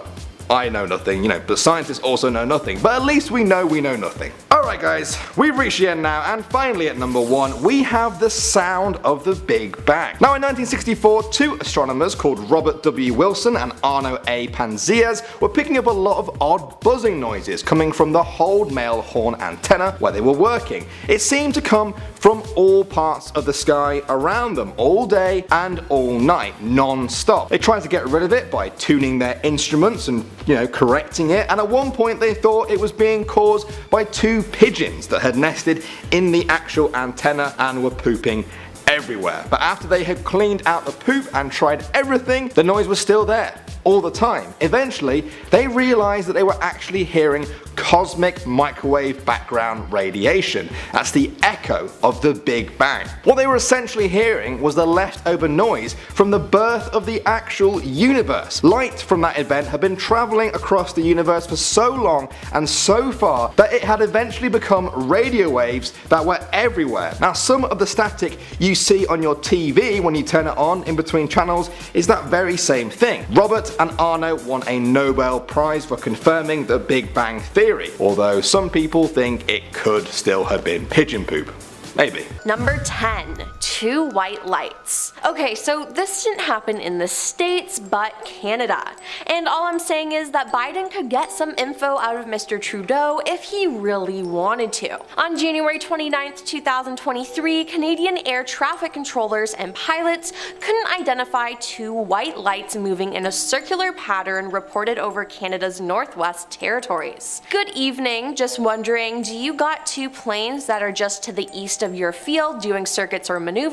I know nothing, but scientists also know nothing, but at least we know nothing. Alright guys, we've reached the end now, and finally at number 1, we have the sound of the Big Bang. Now in 1964, two astronomers called Robert W. Wilson and Arno A. Panzias were picking up a lot of odd buzzing noises coming from the Hold male horn antenna where they were working. It seemed to come from all parts of the sky around them, all day and all night, non-stop. They tried to get rid of it by tuning their instruments and correcting it, and at one point they thought it was being caused by two pigeons that had nested in the actual antenna and were pooping everywhere. But after they had cleaned out the poop and tried everything, the noise was still there, all the time. Eventually, they realized that they were actually hearing cosmic microwave background radiation. That's the echo of the Big Bang. What they were essentially hearing was the leftover noise from the birth of the actual universe. Light from that event had been traveling across the universe for so long and so far that it had eventually become radio waves that were everywhere. Now, some of the static you see on your TV when you turn it on in between channels is that very same thing. Robert and Arno won a Nobel Prize for confirming the Big Bang theory, although some people think it could still have been pigeon poop. Maybe. Number 10. Two white lights. Okay, so this didn't happen in the States, but Canada. And all I'm saying is that Biden could get some info out of Mr. Trudeau if he really wanted to. On January 29th, 2023, Canadian air traffic controllers and pilots couldn't identify two white lights moving in a circular pattern reported over Canada's Northwest Territories. Good evening, just wondering, do you got two planes that are just to the east of your field doing circuits or maneuvers?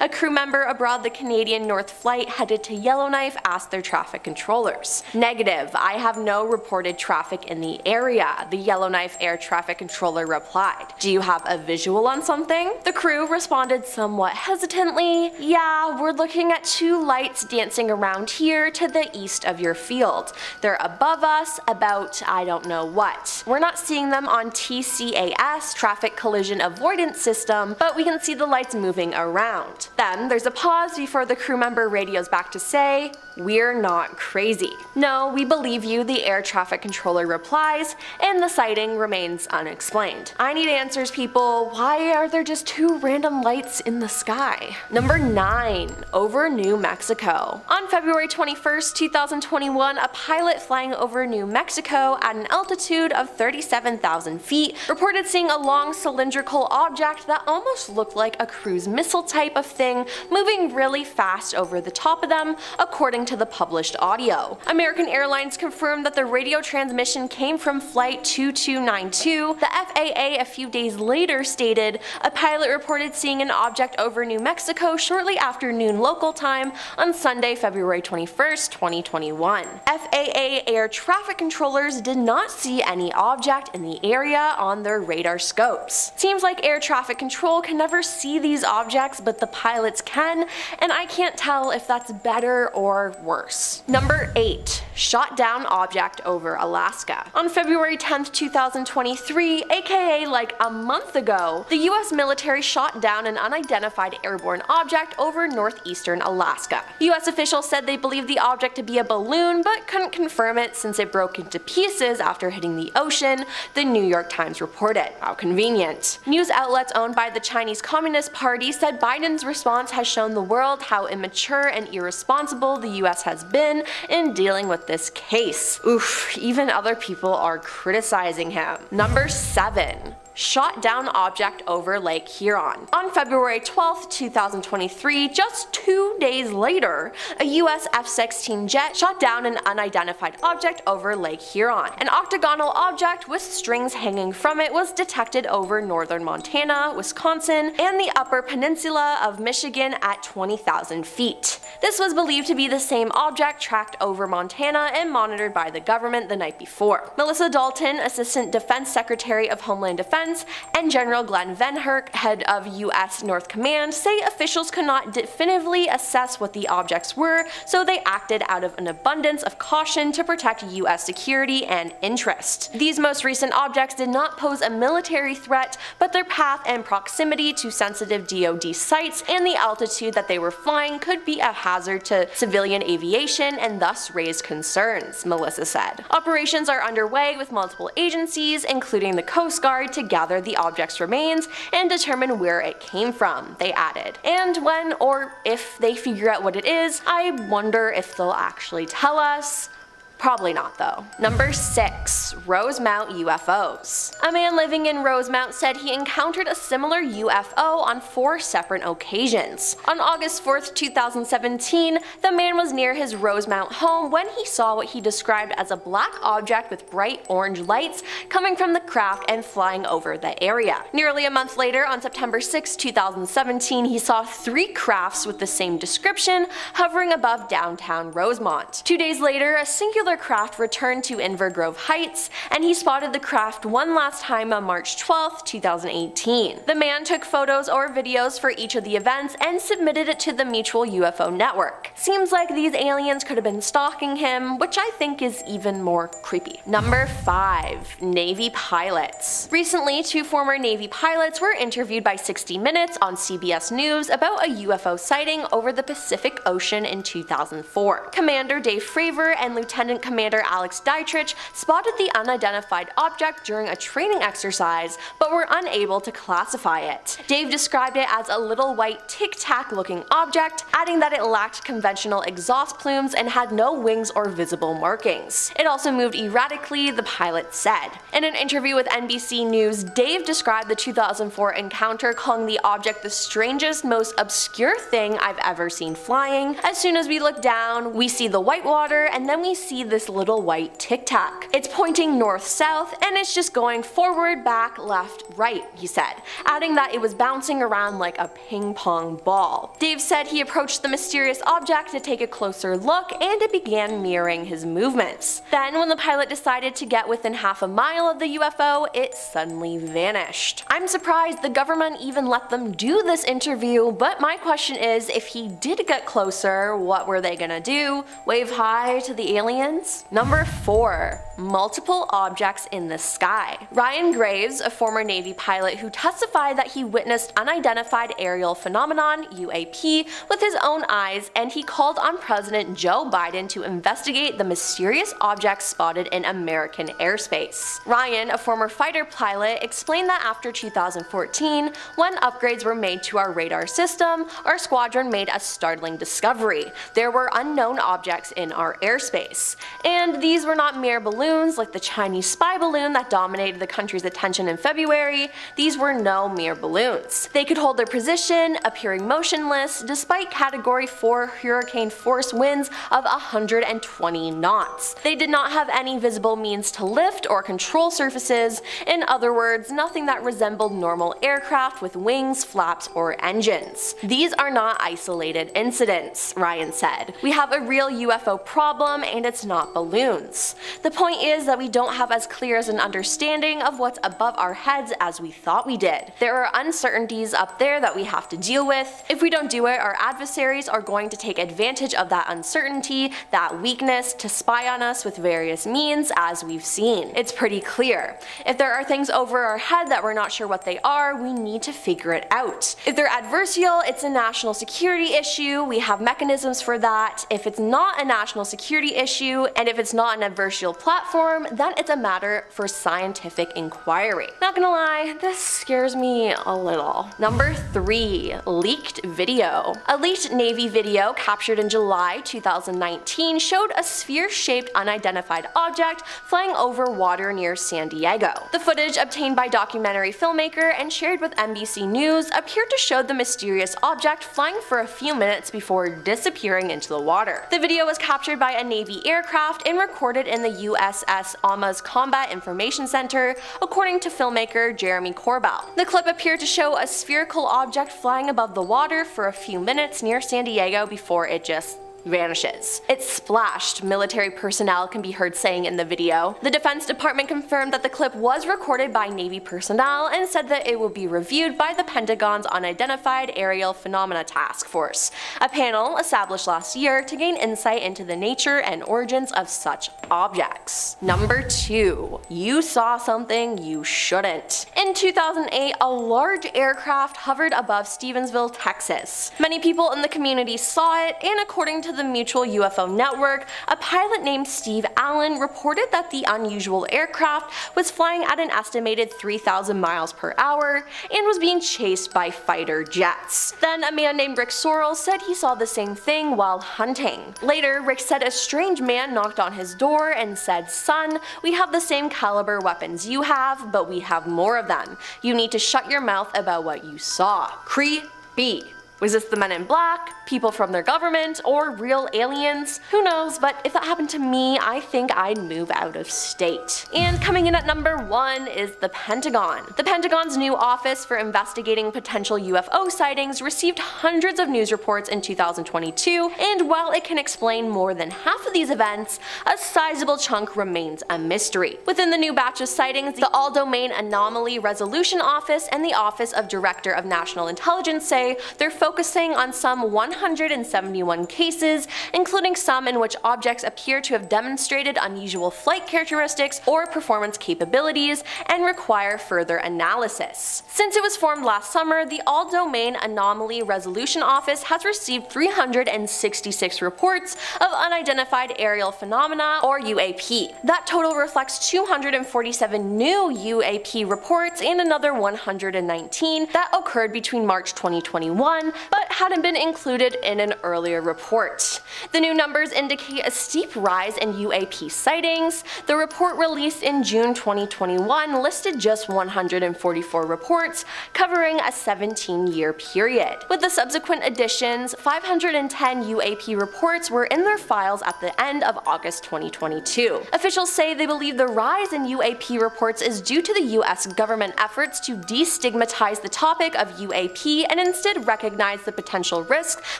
A crew member aboard the Canadian North flight headed to Yellowknife asked their traffic controllers. Negative, I have no reported traffic in the area, the Yellowknife air traffic controller replied. Do you have a visual on something? The crew responded somewhat hesitantly, yeah, we're looking at two lights dancing around here to the east of your field. They're above us, about I don't know what. We're not seeing them on TCAS, traffic collision avoidance system, but we can see the lights moving around. Then there's a pause before the crew member radios back to say, we're not crazy. No, we believe you, the air traffic controller replies, and the sighting remains unexplained. I need answers, people. Why are there just two random lights in the sky? Number 9. Over New Mexico. On February 21st, 2021, a pilot flying over New Mexico at an altitude of 37,000 feet reported seeing a long cylindrical object that almost looked like a cruise missile type of thing moving really fast over the top of them, according to the published audio. American Airlines confirmed that the radio transmission came from Flight 2292. The FAA a few days later stated a pilot reported seeing an object over New Mexico shortly after noon local time on Sunday, February 21st, 2021. FAA air traffic controllers did not see any object in the area on their radar scopes. Seems like air traffic control can never see these objects objects, but the pilots can, and I can't tell if that's better or worse. Number 8. Shot down object over Alaska. On February 10th, 2023, aka like a month ago, the US military shot down an unidentified airborne object over northeastern Alaska. US officials said they believed the object to be a balloon, but couldn't confirm it since it broke into pieces after hitting the ocean, the New York Times reported. How convenient. News outlets owned by the Chinese Communist Party said Biden's response has shown the world how immature and irresponsible the US has been in dealing with this case. Oof, even other people are criticizing him. Number 7. Shot down object over Lake Huron. On February 12, 2023, just 2 days later, a US F-16 jet shot down an unidentified object over Lake Huron. An octagonal object with strings hanging from it was detected over northern Montana, Wisconsin, and the upper peninsula of Michigan at 20,000 feet. This was believed to be the same object tracked over Montana and monitored by the government the night before. Melissa Dalton, Assistant Defense Secretary of Homeland Defense, and General Glenn Venherk, head of U.S. North Command, say officials could not definitively assess what the objects were, so they acted out of an abundance of caution to protect U.S. security and interest. These most recent objects did not pose a military threat, but their path and proximity to sensitive DoD sites and the altitude that they were flying could be a hazard to civilian aviation and thus raise concerns, Melissa said. Operations are underway with multiple agencies, including the Coast Guard, to gather the object's remains and determine where it came from, they added. And when or if they figure out what it is, I wonder if they'll actually tell us. Probably not though. Number 6. Rosemount UFOs. A man living in Rosemount said he encountered a similar UFO on 4 separate occasions. On August 4th, 2017, the man was near his Rosemount home when he saw what he described as a black object with bright orange lights coming from the craft and flying over the area. Nearly a month later, on September 6, 2017, he saw 3 crafts with the same description hovering above downtown Rosemont. 2 days later, a singular craft returned to Inver Grove Heights, and he spotted the craft one last time on March 12, 2018. The man took photos or videos for each of the events and submitted it to the Mutual UFO Network. Seems like these aliens could have been stalking him, which I think is even more creepy. Number 5. Navy pilots. Recently, 2 former Navy pilots were interviewed by 60 Minutes on CBS News about a UFO sighting over the Pacific Ocean in 2004. Commander Dave Fravor and Lieutenant Commander Alex Dietrich spotted the unidentified object during a training exercise, but were unable to classify it. Dave described it as a little white tic-tac looking object, adding that it lacked conventional exhaust plumes and had no wings or visible markings. It also moved erratically, the pilot said. In an interview with NBC News, Dave described the 2004 encounter, calling the object the strangest, most obscure thing I've ever seen flying. As soon as we look down, we see the white water, and then we see this little white tic-tac. It's pointing north-south, and it's just going forward, back, left, right, he said, adding that it was bouncing around like a ping-pong ball. Dave said he approached the mysterious object to take a closer look, and it began mirroring his movements. Then, when the pilot decided to get within half a mile of the UFO, it suddenly vanished. I'm surprised the government even let them do this interview, but my question is, if he did get closer, what were they gonna do? Wave hi to the aliens? Number 4. Multiple objects in the sky. Ryan Graves, a former Navy pilot who testified that he witnessed unidentified aerial phenomenon, UAP, with his own eyes, and he called on President Joe Biden to investigate the mysterious objects spotted in American airspace. Ryan, a former fighter pilot, explained that after 2014, when upgrades were made to our radar system, our squadron made a startling discovery. There were unknown objects in our airspace. And these were not mere balloons like the Chinese spy balloon that dominated the country's attention in February. These were no mere balloons. They could hold their position, appearing motionless, despite Category 4 hurricane force winds of 120 knots. They did not have any visible means to lift or control surfaces. In other words, nothing that resembled normal aircraft with wings, flaps, or engines. These are not isolated incidents, Ryan said. We have a real UFO problem, and it's not not balloons. The point is that we don't have as clear as an understanding of what's above our heads as we thought we did. There are uncertainties up there that we have to deal with. If we don't do it, our adversaries are going to take advantage of that uncertainty, that weakness, to spy on us with various means, as we've seen. It's pretty clear. If there are things over our head that we're not sure what they are, we need to figure it out. If they're adversarial, it's a national security issue. We have mechanisms for that. If it's not a national security issue, and if it's not an adversarial platform, then it's a matter for scientific inquiry. Not gonna lie, this scares me a little. Number 3, leaked video. A leaked Navy video captured in July 2019 showed a sphere-shaped unidentified object flying over water near San Diego. The footage obtained by documentary filmmaker and shared with NBC News appeared to show the mysterious object flying for a few minutes before disappearing into the water. The video was captured by a Navy aircraft and recorded in the USS Alma's Combat Information Center, according to filmmaker Jeremy Corbell. The clip appeared to show a spherical object flying above the water for a few minutes near San Diego before it just vanishes. It splashed, military personnel can be heard saying in the video. The Defense Department confirmed that the clip was recorded by Navy personnel and said that it will be reviewed by the Pentagon's Unidentified Aerial Phenomena Task Force, a panel established last year to gain insight into the nature and origins of such objects. Number 2. You saw something you shouldn't. In 2008, a large aircraft hovered above Stevensville, Texas. Many people in the community saw it, and according to the Mutual UFO Network, a pilot named Steve Allen reported that the unusual aircraft was flying at an estimated 3,000 miles per hour and was being chased by fighter jets. Then a man named Rick Sorrell said he saw the same thing while hunting. Later, Rick said a strange man knocked on his door and said, "Son, we have the same caliber weapons you have, but we have more of them. You need to shut your mouth about what you saw." Creepy. Was this the Men in Black, people from their government, or real aliens? Who knows, but if that happened to me, I think I'd move out of state. And coming in at number 1 is the Pentagon. The Pentagon's new Office for Investigating Potential UFO Sightings received hundreds of news reports in 2022, and while it can explain more than half of these events, a sizable chunk remains a mystery. Within the new batch of sightings, the All-Domain Anomaly Resolution Office and the Office of Director of National Intelligence say they're focusing on some 171 cases, including some in which objects appear to have demonstrated unusual flight characteristics or performance capabilities and require further analysis. Since it was formed last summer, the All-Domain Anomaly Resolution Office has received 366 reports of unidentified aerial phenomena, or UAP. That total reflects 247 new UAP reports and another 119 that occurred between March 2021 but hadn't been included in an earlier report. The new numbers indicate a steep rise in UAP sightings. The report released in June 2021 listed just 144 reports covering a 17-year period. With the subsequent additions, 510 UAP reports were in their files at the end of August 2022. Officials say they believe the rise in UAP reports is due to the US government efforts to destigmatize the topic of UAP and instead recognize the potential risk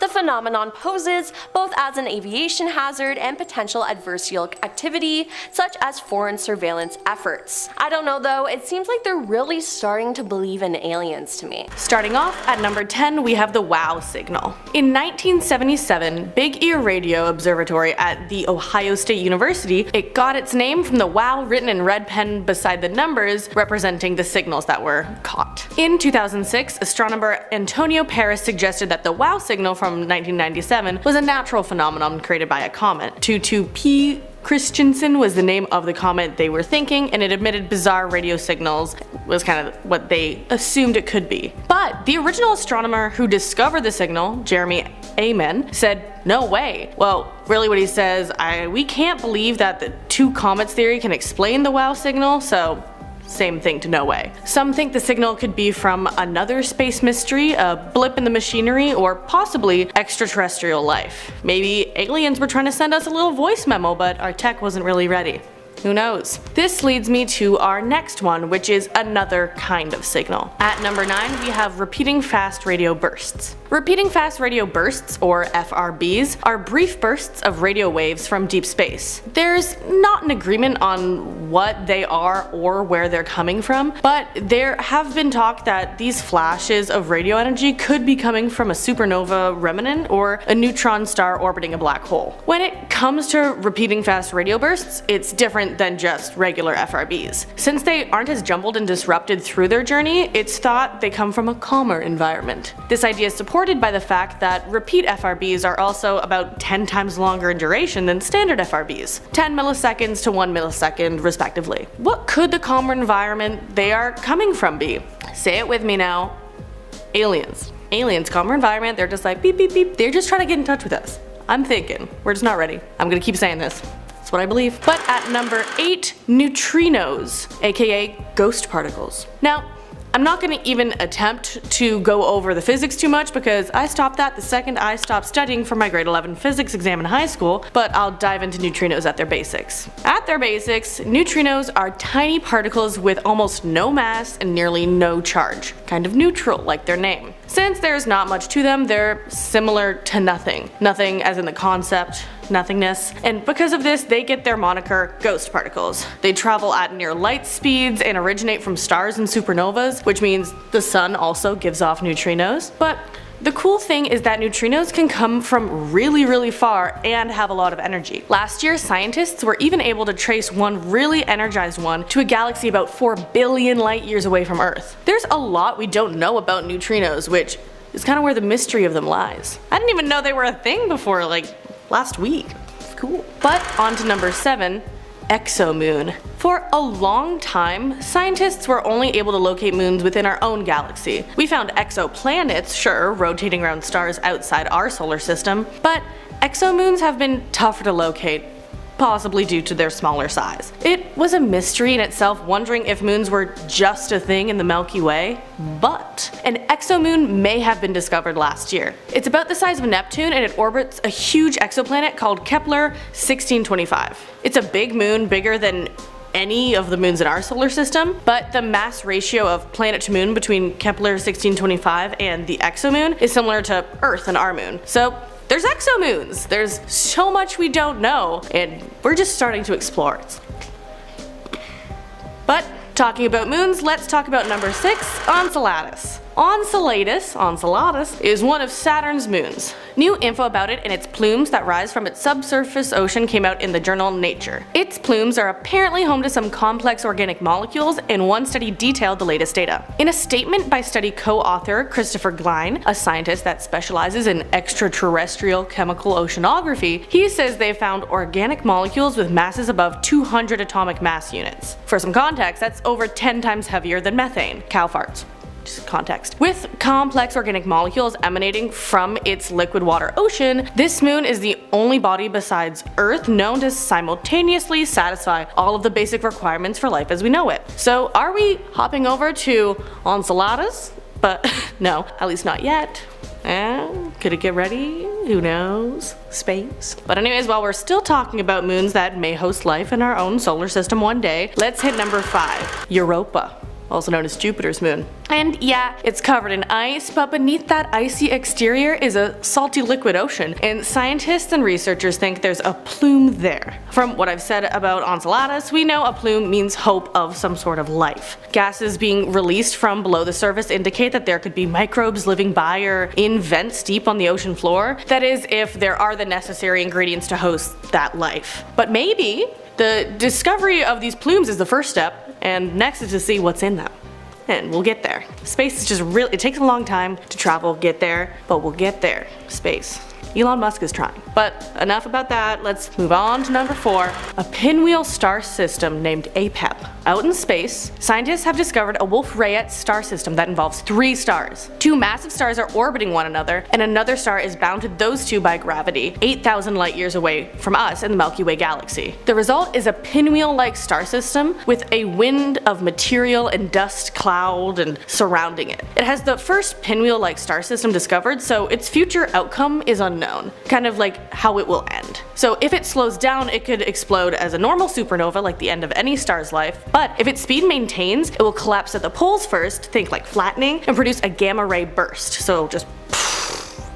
the phenomenon poses, both as an aviation hazard and potential adversarial activity, such as foreign surveillance efforts. I don't know though, it seems like they're really starting to believe in aliens to me. Starting off at number 10, we have the WOW signal. In 1977, Big Ear Radio Observatory at The Ohio State University, it got its name from the WOW written in red pen beside the numbers representing the signals that were caught. In 2006, astronomer Antonio Paris suggested that the WOW signal from 1997 was a natural phenomenon created by a comet. 22P Christensen was the name of the comet they were thinking, and it emitted bizarre radio signals, was kind of what they assumed it could be. But the original astronomer who discovered the signal, Jeremy Amen, said, "No way." Well, really what he says, we can't believe that the two comets theory can explain the WOW signal, so same thing to no way. Some think the signal could be from another space mystery, a blip in the machinery, or possibly extraterrestrial life. Maybe aliens were trying to send us a little voice memo, but our tech wasn't really ready. Who knows? This leads me to our next one, which is another kind of signal. At number 9, we have repeating fast radio bursts. Repeating fast radio bursts, or FRBs, are brief bursts of radio waves from deep space. There's not an agreement on what they are or where they're coming from, but there have been talk that these flashes of radio energy could be coming from a supernova remnant or a neutron star orbiting a black hole. When it comes to repeating fast radio bursts, it's different than just regular FRBs. Since they aren't as jumbled and disrupted through their journey, it's thought they come from a calmer environment. This idea is supported by the fact that repeat FRBs are also about 10 times longer in duration than standard FRBs, 10 milliseconds to 1 millisecond respectively. What could the calmer environment they are coming from be? Say it with me now. Aliens. Aliens, calmer environment, they're just like beep beep beep, they're just trying to get in touch with us. I'm thinking, we're just not ready. I'm gonna keep saying this. That's what I believe. But at number 8, neutrinos, aka ghost particles. Now, I'm not going to even attempt to go over the physics too much because I stopped that the second I stopped studying for my grade 11 physics exam in high school, but I'll dive into neutrinos at their basics. At their basics, neutrinos are tiny particles with almost no mass and nearly no charge, kind of neutral like their name. Since there's not much to them, they're similar to nothing. Nothing as in the concept, nothingness, and because of this they get their moniker ghost particles. They travel at near light speeds and originate from stars and supernovas, which means the sun also gives off neutrinos. But the cool thing is that neutrinos can come from really far and have a lot of energy. Last year, scientists were even able to trace one really energized one to a galaxy about 4 billion light years away from Earth. There's a lot we don't know about neutrinos, which is kind of where the mystery of them lies. I didn't even know they were a thing before like last week. It's cool. But on to number 7, exomoon. For a long time, scientists were only able to locate moons within our own galaxy. We found exoplanets, sure, rotating around stars outside our solar system, but exomoons have been tougher to locate, possibly due to their smaller size. It was a mystery in itself, wondering if moons were just a thing in the Milky Way, but an exomoon may have been discovered last year. It's about the size of Neptune and it orbits a huge exoplanet called Kepler 1625. It's a big moon, bigger than any of the moons in our solar system, but the mass ratio of planet to moon between Kepler 1625 and the exomoon is similar to Earth and our moon. So there's exomoons! There's so much we don't know, and we're just starting to explore it. But talking about moons, let's talk about number 6, Enceladus. Enceladus is one of Saturn's moons. New info about it and its plumes that rise from its subsurface ocean came out in the journal Nature. Its plumes are apparently home to some complex organic molecules, and one study detailed the latest data. In a statement by study co-author Christopher Glein, a scientist that specializes in extraterrestrial chemical oceanography, he says they found organic molecules with masses above 200 atomic mass units. For some context, that's over 10 times heavier than methane, cow farts. Just context. With complex organic molecules emanating from its liquid water ocean, this moon is the only body besides Earth known to simultaneously satisfy all of the basic requirements for life as we know it. So are we hopping over to Enceladus? But no, at least not yet. Could it get ready? Who knows? Space. But anyways, while we're still talking about moons that may host life in our own solar system one day, let's hit number 5, Europa, also known as Jupiter's moon. And yeah, it's covered in ice, but beneath that icy exterior is a salty liquid ocean, and scientists and researchers think there's a plume there. From what I've said about Enceladus, we know a plume means hope of some sort of life. Gases being released from below the surface indicate that there could be microbes living by or in vents deep on the ocean floor. That is, if there are the necessary ingredients to host that life. But maybe the discovery of these plumes is the first step, and next is to see what's in them. And we'll get there. Space is just it takes a long time to travel, get there, but we'll get there. Space. Elon Musk is trying. But enough about that, let's move on to number 4, a pinwheel star system named APEP. out in space, scientists have discovered a Wolf-Rayet star system that involves 3 stars. 2 massive stars are orbiting one another, and another star is bound to those 2 by gravity, 8,000 light years away from us in the Milky Way galaxy. The result is a pinwheel-like star system with a wind of material and dust cloud and surrounding it. It has the first pinwheel-like star system discovered, so its future outcome is unknown, kind of like how it will end. So if it slows down, it could explode as a normal supernova like the end of any star's life, but if its speed maintains, it will collapse at the poles first, think like flattening, and produce a gamma ray burst, so just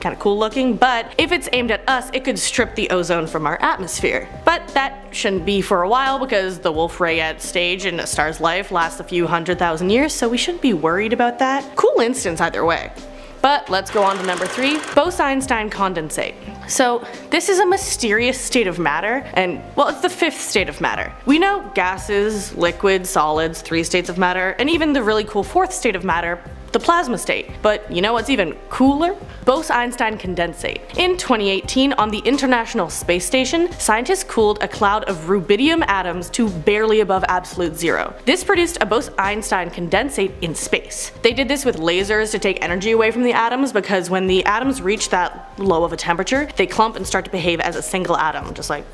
kind of cool looking, but if it's aimed at us, it could strip the ozone from our atmosphere. But that shouldn't be for a while because the Wolf-Rayet stage in a star's life lasts a few 100,000 years, so we shouldn't be worried about that. Cool instance either way. But let's go on to number 3, Bose-Einstein condensate. So this is a mysterious state of matter, and well, it's the 5th state of matter. We know gases, liquids, solids, 3 states of matter, and even the really cool 4th state of matter, the plasma state. But you know what's even cooler? Bose-Einstein condensate. In 2018, on the International Space Station, scientists cooled a cloud of rubidium atoms to barely above absolute zero. This produced a Bose-Einstein condensate in space. They did this with lasers to take energy away from the atoms because when the atoms reach that low of a temperature, they clump and start to behave as a single atom, just like.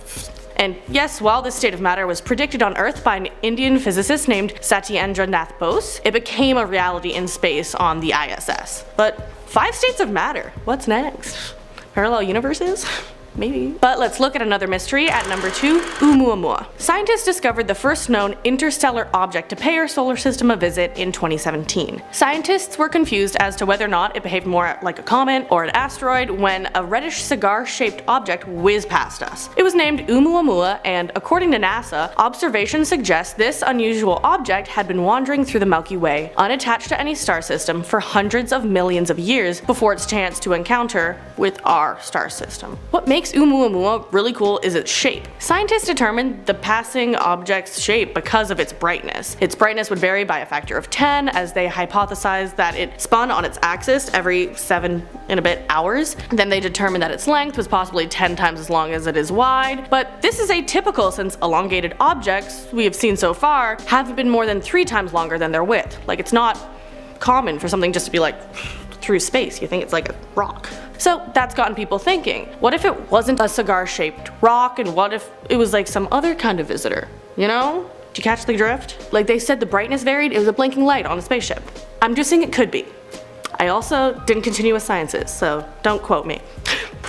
And yes, while this state of matter was predicted on Earth by an Indian physicist named Satyendra Nath Bose, it became a reality in space on the ISS. But 5 states of matter, what's next? Parallel universes? Maybe. But let's look at another mystery at number 2, Oumuamua. Scientists discovered the first known interstellar object to pay our solar system a visit in 2017. Scientists were confused as to whether or not it behaved more like a comet or an asteroid when a reddish cigar-shaped object whizzed past us. It was named Oumuamua, and according to NASA, observations suggest this unusual object had been wandering through the Milky Way, unattached to any star system, for hundreds of millions of years before its chance to encounter with our star system. What makes Oumuamua really cool is its shape. Scientists determined the passing object's shape because of its brightness. Its brightness would vary by a factor of 10, as they hypothesized that it spun on its axis every 7 and a bit hours. Then they determined that its length was possibly 10 times as long as it is wide, but this is atypical since elongated objects we have seen so far have been more than 3 times longer than their width. Like, it's not common for something just to be like through space. You think it's like a rock. So that's gotten people thinking, what if it wasn't a cigar-shaped rock, and what if it was like some other kind of visitor? You know? Do you catch the drift? Like they said the brightness varied, it was a blinking light on a spaceship. I'm just saying it could be. I also didn't continue with sciences, so don't quote me.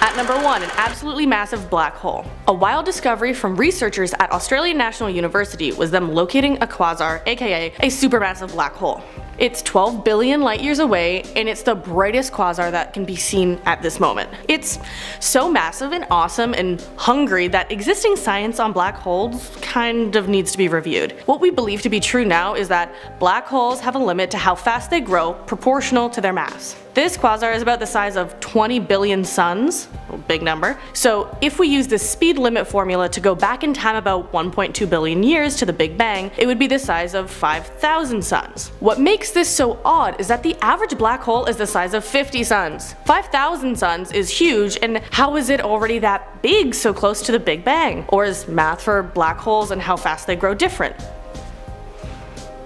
At number 1, an absolutely massive black hole. A wild discovery from researchers at Australian National University was them locating a quasar, aka a supermassive black hole. It's 12 billion light years away, and it's the brightest quasar that can be seen at this moment. It's so massive and awesome and hungry that existing science on black holes kind of needs to be reviewed. What we believe to be true now is that black holes have a limit to how fast they grow proportional to their mass. This quasar is about the size of 20 billion suns, a big number, so if we use the speed limit formula to go back in time about 1.2 billion years to the Big Bang, it would be the size of 5,000 suns. What makes this so odd is that the average black hole is the size of 50 suns. 5,000 suns is huge, and how is it already that big so close to the Big Bang? Or is math for black holes and how fast they grow different?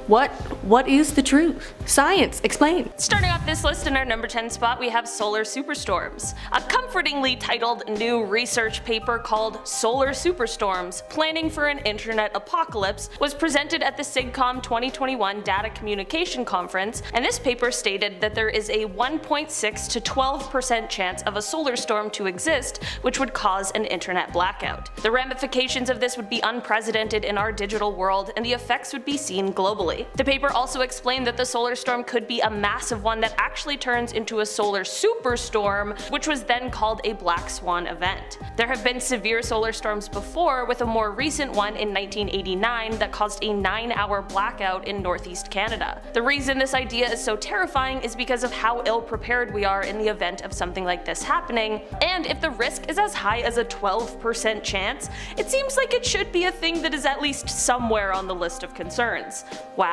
What is the truth? Science, explain. Starting off this list in our number 10 spot, we have solar superstorms. A comfortingly titled new research paper called Solar Superstorms: Planning for an Internet Apocalypse was presented at the SIGCOMM 2021 Data Communication Conference, and this paper stated that there is a 1.6 to 12% chance of a solar storm to exist, which would cause an internet blackout. The ramifications of this would be unprecedented in our digital world, and the effects would be seen globally. The paper also explained that the solar storm could be a massive one that actually turns into a solar superstorm, which was then called a black swan event. There have been severe solar storms before, with a more recent one in 1989 that caused a 9-hour blackout in northeast Canada. The reason this idea is so terrifying is because of how ill prepared we are in the event of something like this happening, and if the risk is as high as a 12% chance, it seems like it should be a thing that is at least somewhere on the list of concerns. Wow.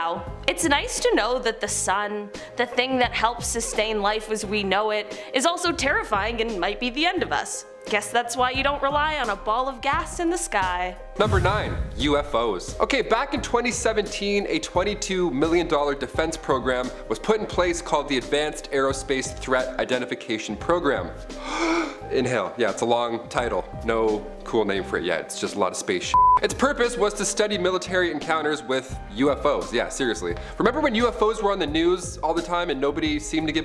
It's nice to know that the sun, the thing that helps sustain life as we know it, is also terrifying and might be the end of us. Guess that's why you don't rely on a ball of gas in the sky. Number 9, UFOs. Okay, back in 2017, a $22 million defense program was put in place called the Advanced Aerospace Threat Identification Program. Inhale. Yeah, it's a long title. No cool name for it yet. It's just a lot of space shit. Its purpose was to study military encounters with UFOs. Yeah, seriously. Remember when UFOs were on the news all the time and nobody seemed to give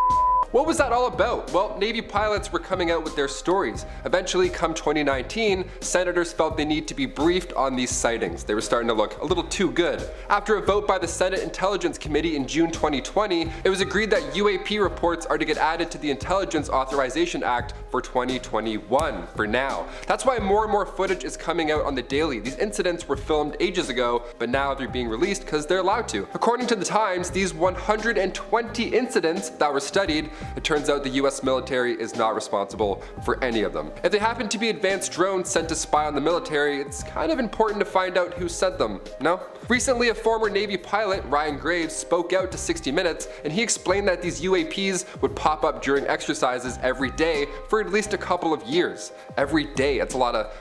What was that all about? Well, Navy pilots were coming out with their stories. Eventually, come 2019, senators felt they need to be briefed on these sightings. They were starting to look a little too good. After a vote by the Senate Intelligence Committee in June 2020, it was agreed that UAP reports are to get added to the Intelligence Authorization Act for 2021 for now. That's why more and more footage is coming out on the daily. These incidents were filmed ages ago, but now they're being released because they're allowed to. According to the Times, these 120 incidents that were studied, it turns out the US military is not responsible for any of them. If they happen to be advanced drones sent to spy on the military, it's kind of important to find out who sent them, no? Recently, a former Navy pilot, Ryan Graves, spoke out to 60 Minutes, and he explained that these UAPs would pop up during exercises every day for at least a couple of years. Every day, it's a lot of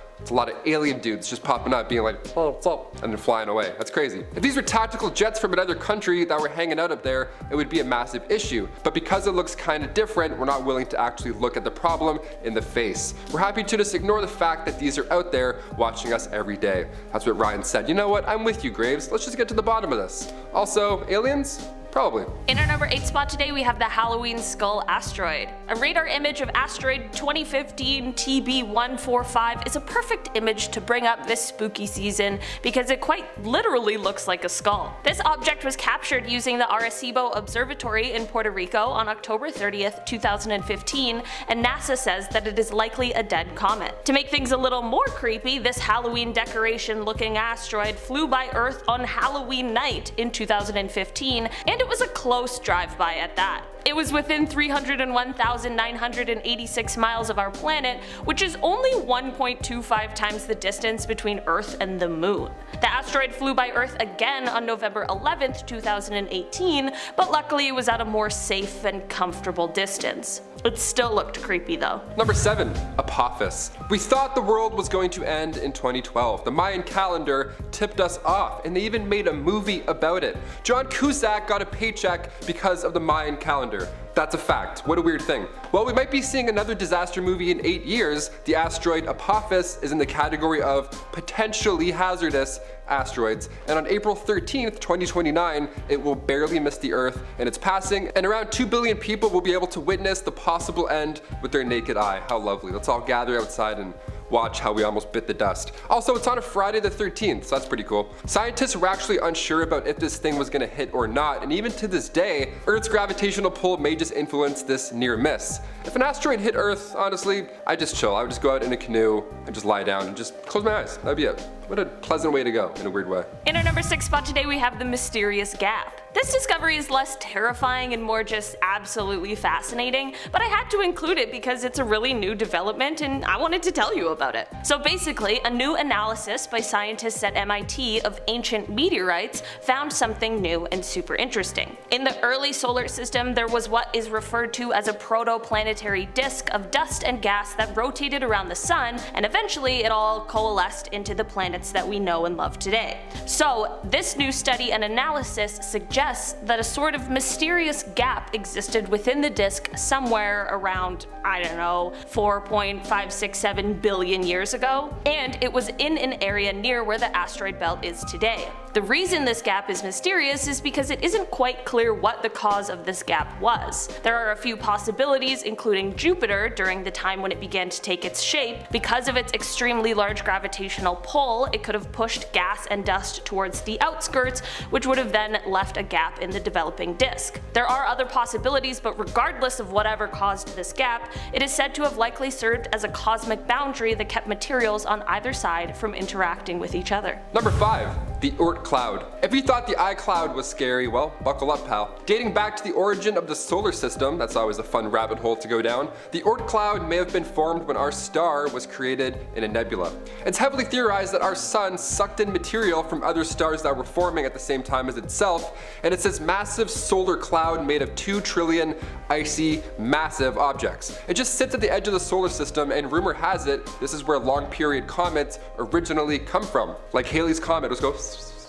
alien dudes just popping up being like, oh, what's up? And then flying away. That's crazy. If these were tactical jets from another country that were hanging out up there, it would be a massive issue. But because it looks kind of different, we're not willing to actually look at the problem in the face. We're happy to just ignore the fact that these are out there watching us every day. That's what Ryan said. You know what? I'm with you, Graves. Let's just get to the bottom of this. Also, aliens? Probably. In our number 8 spot today, we have the Halloween Skull asteroid. A radar image of asteroid 2015 TB145 is a perfect image to bring up this spooky season because it quite literally looks like a skull. This object was captured using the Arecibo Observatory in Puerto Rico on October 30th, 2015, and NASA says that it is likely a dead comet. To make things a little more creepy, this Halloween decoration looking asteroid flew by Earth on Halloween night in 2015, and it was a close drive-by at that. It was within 301,986 miles of our planet, which is only 1.25 times the distance between Earth and the Moon. The asteroid flew by Earth again on November 11th, 2018, but luckily it was at a more safe and comfortable distance. It still looked creepy though. Number 7, Apophis. We thought the world was going to end in 2012. The Mayan calendar tipped us off, and they even made a movie about it. John Cusack got a paycheck because of the Mayan calendar. That's a fact. What a weird thing. Well, we might be seeing another disaster movie in 8 years. The asteroid Apophis is in the category of potentially hazardous asteroids, and on April 13th, 2029, it will barely miss the Earth in its passing, and around 2 billion people will be able to witness the possible end with their naked eye. How lovely. Let's all gather outside and watch how we almost bit the dust. Also, it's on a Friday the 13th, so that's pretty cool. Scientists were actually unsure about if this thing was gonna hit or not, and even to this day, Earth's gravitational pull may just influence this near miss. If an asteroid hit Earth, honestly, I'd just chill. I would just go out in a canoe and just lie down and just close my eyes. That'd be it. What a pleasant way to go, in a weird way. In our number 6 spot today, we have the mysterious gap. This discovery is less terrifying and more just absolutely fascinating, but I had to include it because it's a really new development and I wanted to tell you about it. So basically, a new analysis by scientists at MIT of ancient meteorites found something new and super interesting. In the early solar system, there was what is referred to as a protoplanetary disk of dust and gas that rotated around the sun, and eventually it all coalesced into the planets that we know and love today. So this new study and analysis suggests that a sort of mysterious gap existed within the disk somewhere around, I don't know, 4.567 billion years ago, and it was in an area near where the asteroid belt is today. The reason this gap is mysterious is because it isn't quite clear what the cause of this gap was. There are a few possibilities, including Jupiter during the time when it began to take its shape. Because of its extremely large gravitational pull, it could have pushed gas and dust towards the outskirts, which would have then left a gap in the developing disk. There are other possibilities, but regardless of whatever caused this gap, it is said to have likely served as a cosmic boundary that kept materials on either side from interacting with each other. Number 5. the Oort cloud. If you thought the iCloud was scary, well, buckle up, pal. Dating back to the origin of the solar system, that's always a fun rabbit hole to go down, the Oort cloud may have been formed when our star was created in a nebula. It's heavily theorized that our sun sucked in material from other stars that were forming at the same time as itself, and it's this massive solar cloud made of 2 trillion icy, massive objects. It just sits at the edge of the solar system, and rumor has it, this is where long period comets originally come from. Like Halley's Comet, it'll go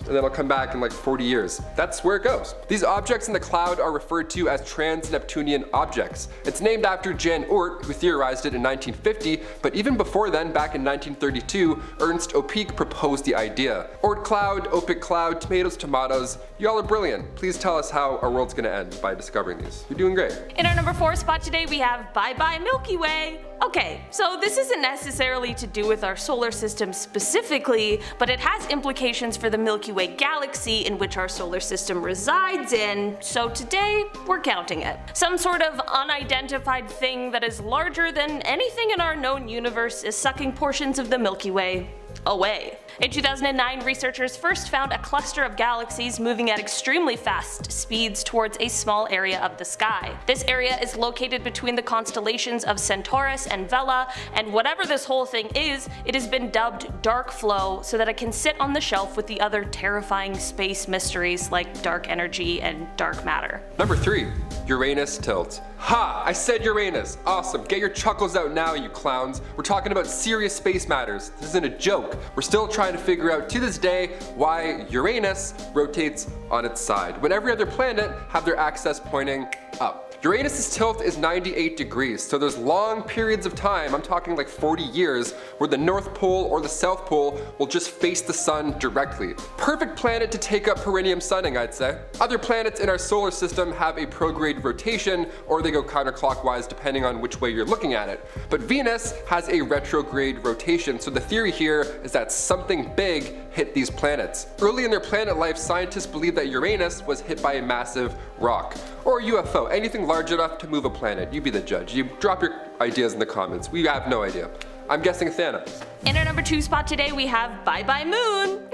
and then it'll come back in like 40 years. That's where it goes. These objects in the cloud are referred to as trans-Neptunian objects. It's named after Jan Oort, who theorized it in 1950, but even before then, back in 1932, Ernst Öpik proposed the idea. Oort cloud, Öpik cloud, tomatoes, tomatoes, y'all are brilliant. Please tell us how our world's gonna end by discovering these. You're doing great. In our number 4 spot today, we have Bye Bye Milky Way. Okay, so this isn't necessarily to do with our solar system specifically, but it has implications for the Milky Way galaxy in which our solar system resides in, so today we're counting it. Some sort of unidentified thing that is larger than anything in our known universe is sucking portions of the Milky Way away. In 2009, researchers first found a cluster of galaxies moving at extremely fast speeds towards a small area of the sky. This area is located between the constellations of Centaurus and Vela, and whatever this whole thing is, it has been dubbed Dark Flow so that it can sit on the shelf with the other terrifying space mysteries like dark energy and dark matter. Number 3, Uranus tilt. Ha! I said Uranus! Awesome, get your chuckles out now, you clowns. We're talking about serious space matters. This isn't a joke. We're still trying to figure out to this day why Uranus rotates on its side, when every other planet have their axis pointing up. Uranus' tilt is 98 degrees, so there's long periods of time, I'm talking like 40 years, where the North Pole or the South Pole will just face the sun directly. Perfect planet to take up perineum sunning, I'd say. Other planets in our solar system have a prograde rotation, or they go counterclockwise depending on which way you're looking at it. But Venus has a retrograde rotation, so the theory here is that something big hit these planets. Early in their planet life, scientists believed that Uranus was hit by a massive rock, or a UFO, anything large enough to move a planet. You be the judge. You drop your ideas in the comments. We have no idea. I'm guessing Thanos. In our number 2 spot today, we have Bye Bye Moon.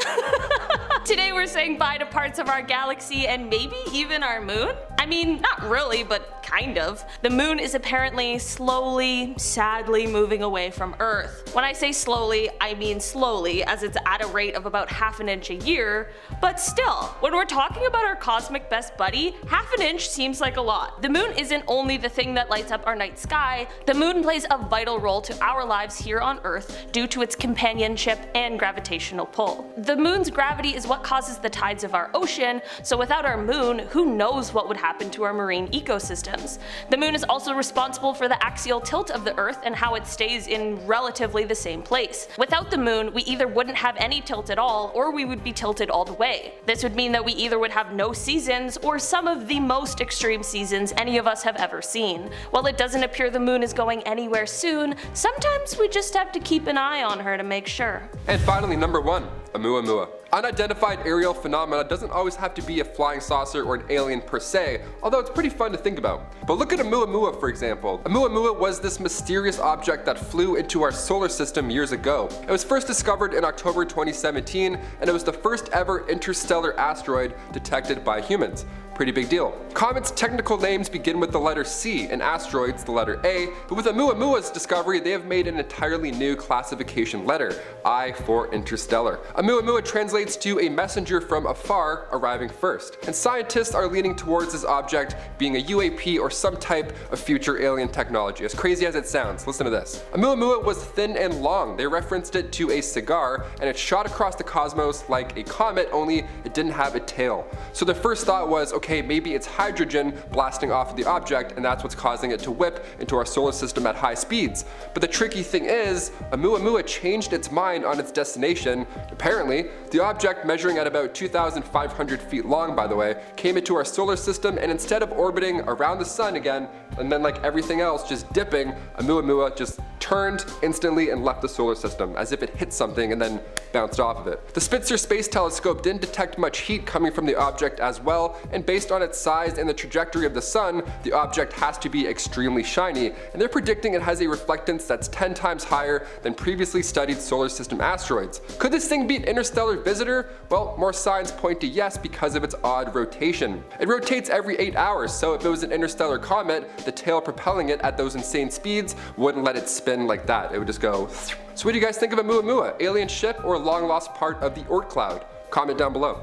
Today we're saying bye to parts of our galaxy and maybe even our moon? I mean, not really, but kind of. The moon is apparently slowly, sadly moving away from Earth. When I say slowly, I mean slowly, as it's at a rate of about half an inch a year, but still, when we're talking about our cosmic best buddy, half an inch seems like a lot. The moon isn't only the thing that lights up our night sky, the moon plays a vital role to our lives here on Earth due to its companionship and gravitational pull. The moon's gravity is what causes the tides of our ocean, so without our moon, who knows what would happen to our marine ecosystems. The moon is also responsible for the axial tilt of the Earth and how it stays in relatively the same place. Without the moon, we either wouldn't have any tilt at all, or we would be tilted all the way. This would mean that we either would have no seasons, or some of the most extreme seasons any of us have ever seen. While it doesn't appear the moon is going anywhere soon, sometimes we just have to keep an eye on her to make sure. And finally, number 1, Oumuamua. Unidentified aerial phenomena doesn't always have to be a flying saucer or an alien per se, although it's pretty fun to think about. But look at Oumuamua for example. Oumuamua was this mysterious object that flew into our solar system years ago. It was first discovered in October 2017, and it was the first ever interstellar asteroid detected by humans. Pretty big deal. Comets' technical names begin with the letter C, and asteroids the letter A, but with Oumuamua's discovery they have made an entirely new classification letter, I for interstellar. Oumuamua translates to a messenger from afar arriving first, and scientists are leaning towards this object being a UAP or some type of future alien technology. As crazy as it sounds, listen to this. Oumuamua was thin and long. They referenced it to a cigar, and it shot across the cosmos like a comet, only it didn't have a tail. So the first thought was, okay, maybe it's hydrogen blasting off of the object, and that's what's causing it to whip into our solar system at high speeds. But the tricky thing is, Oumuamua changed its mind on its destination. Apparently, the object, measuring at about 2,500 feet long by the way, came into our solar system, and instead of orbiting around the sun again, and then like everything else just dipping, Oumuamua just turned instantly and left the solar system, as if it hit something and then bounced off of it. The Spitzer Space Telescope didn't detect much heat coming from the object as well, and based on its size and the trajectory of the sun, the object has to be extremely shiny, and they're predicting it has a reflectance that's 10 times higher than previously studied solar system asteroids. Could this thing be an interstellar visitor? Well, more signs point to yes because of its odd rotation. It rotates every 8 hours, so if it was an interstellar comet, the tail propelling it at those insane speeds wouldn't let it spin like that. It would just go. So what do you guys think of Oumuamua? Alien ship or long lost part of the Oort cloud? Comment down below.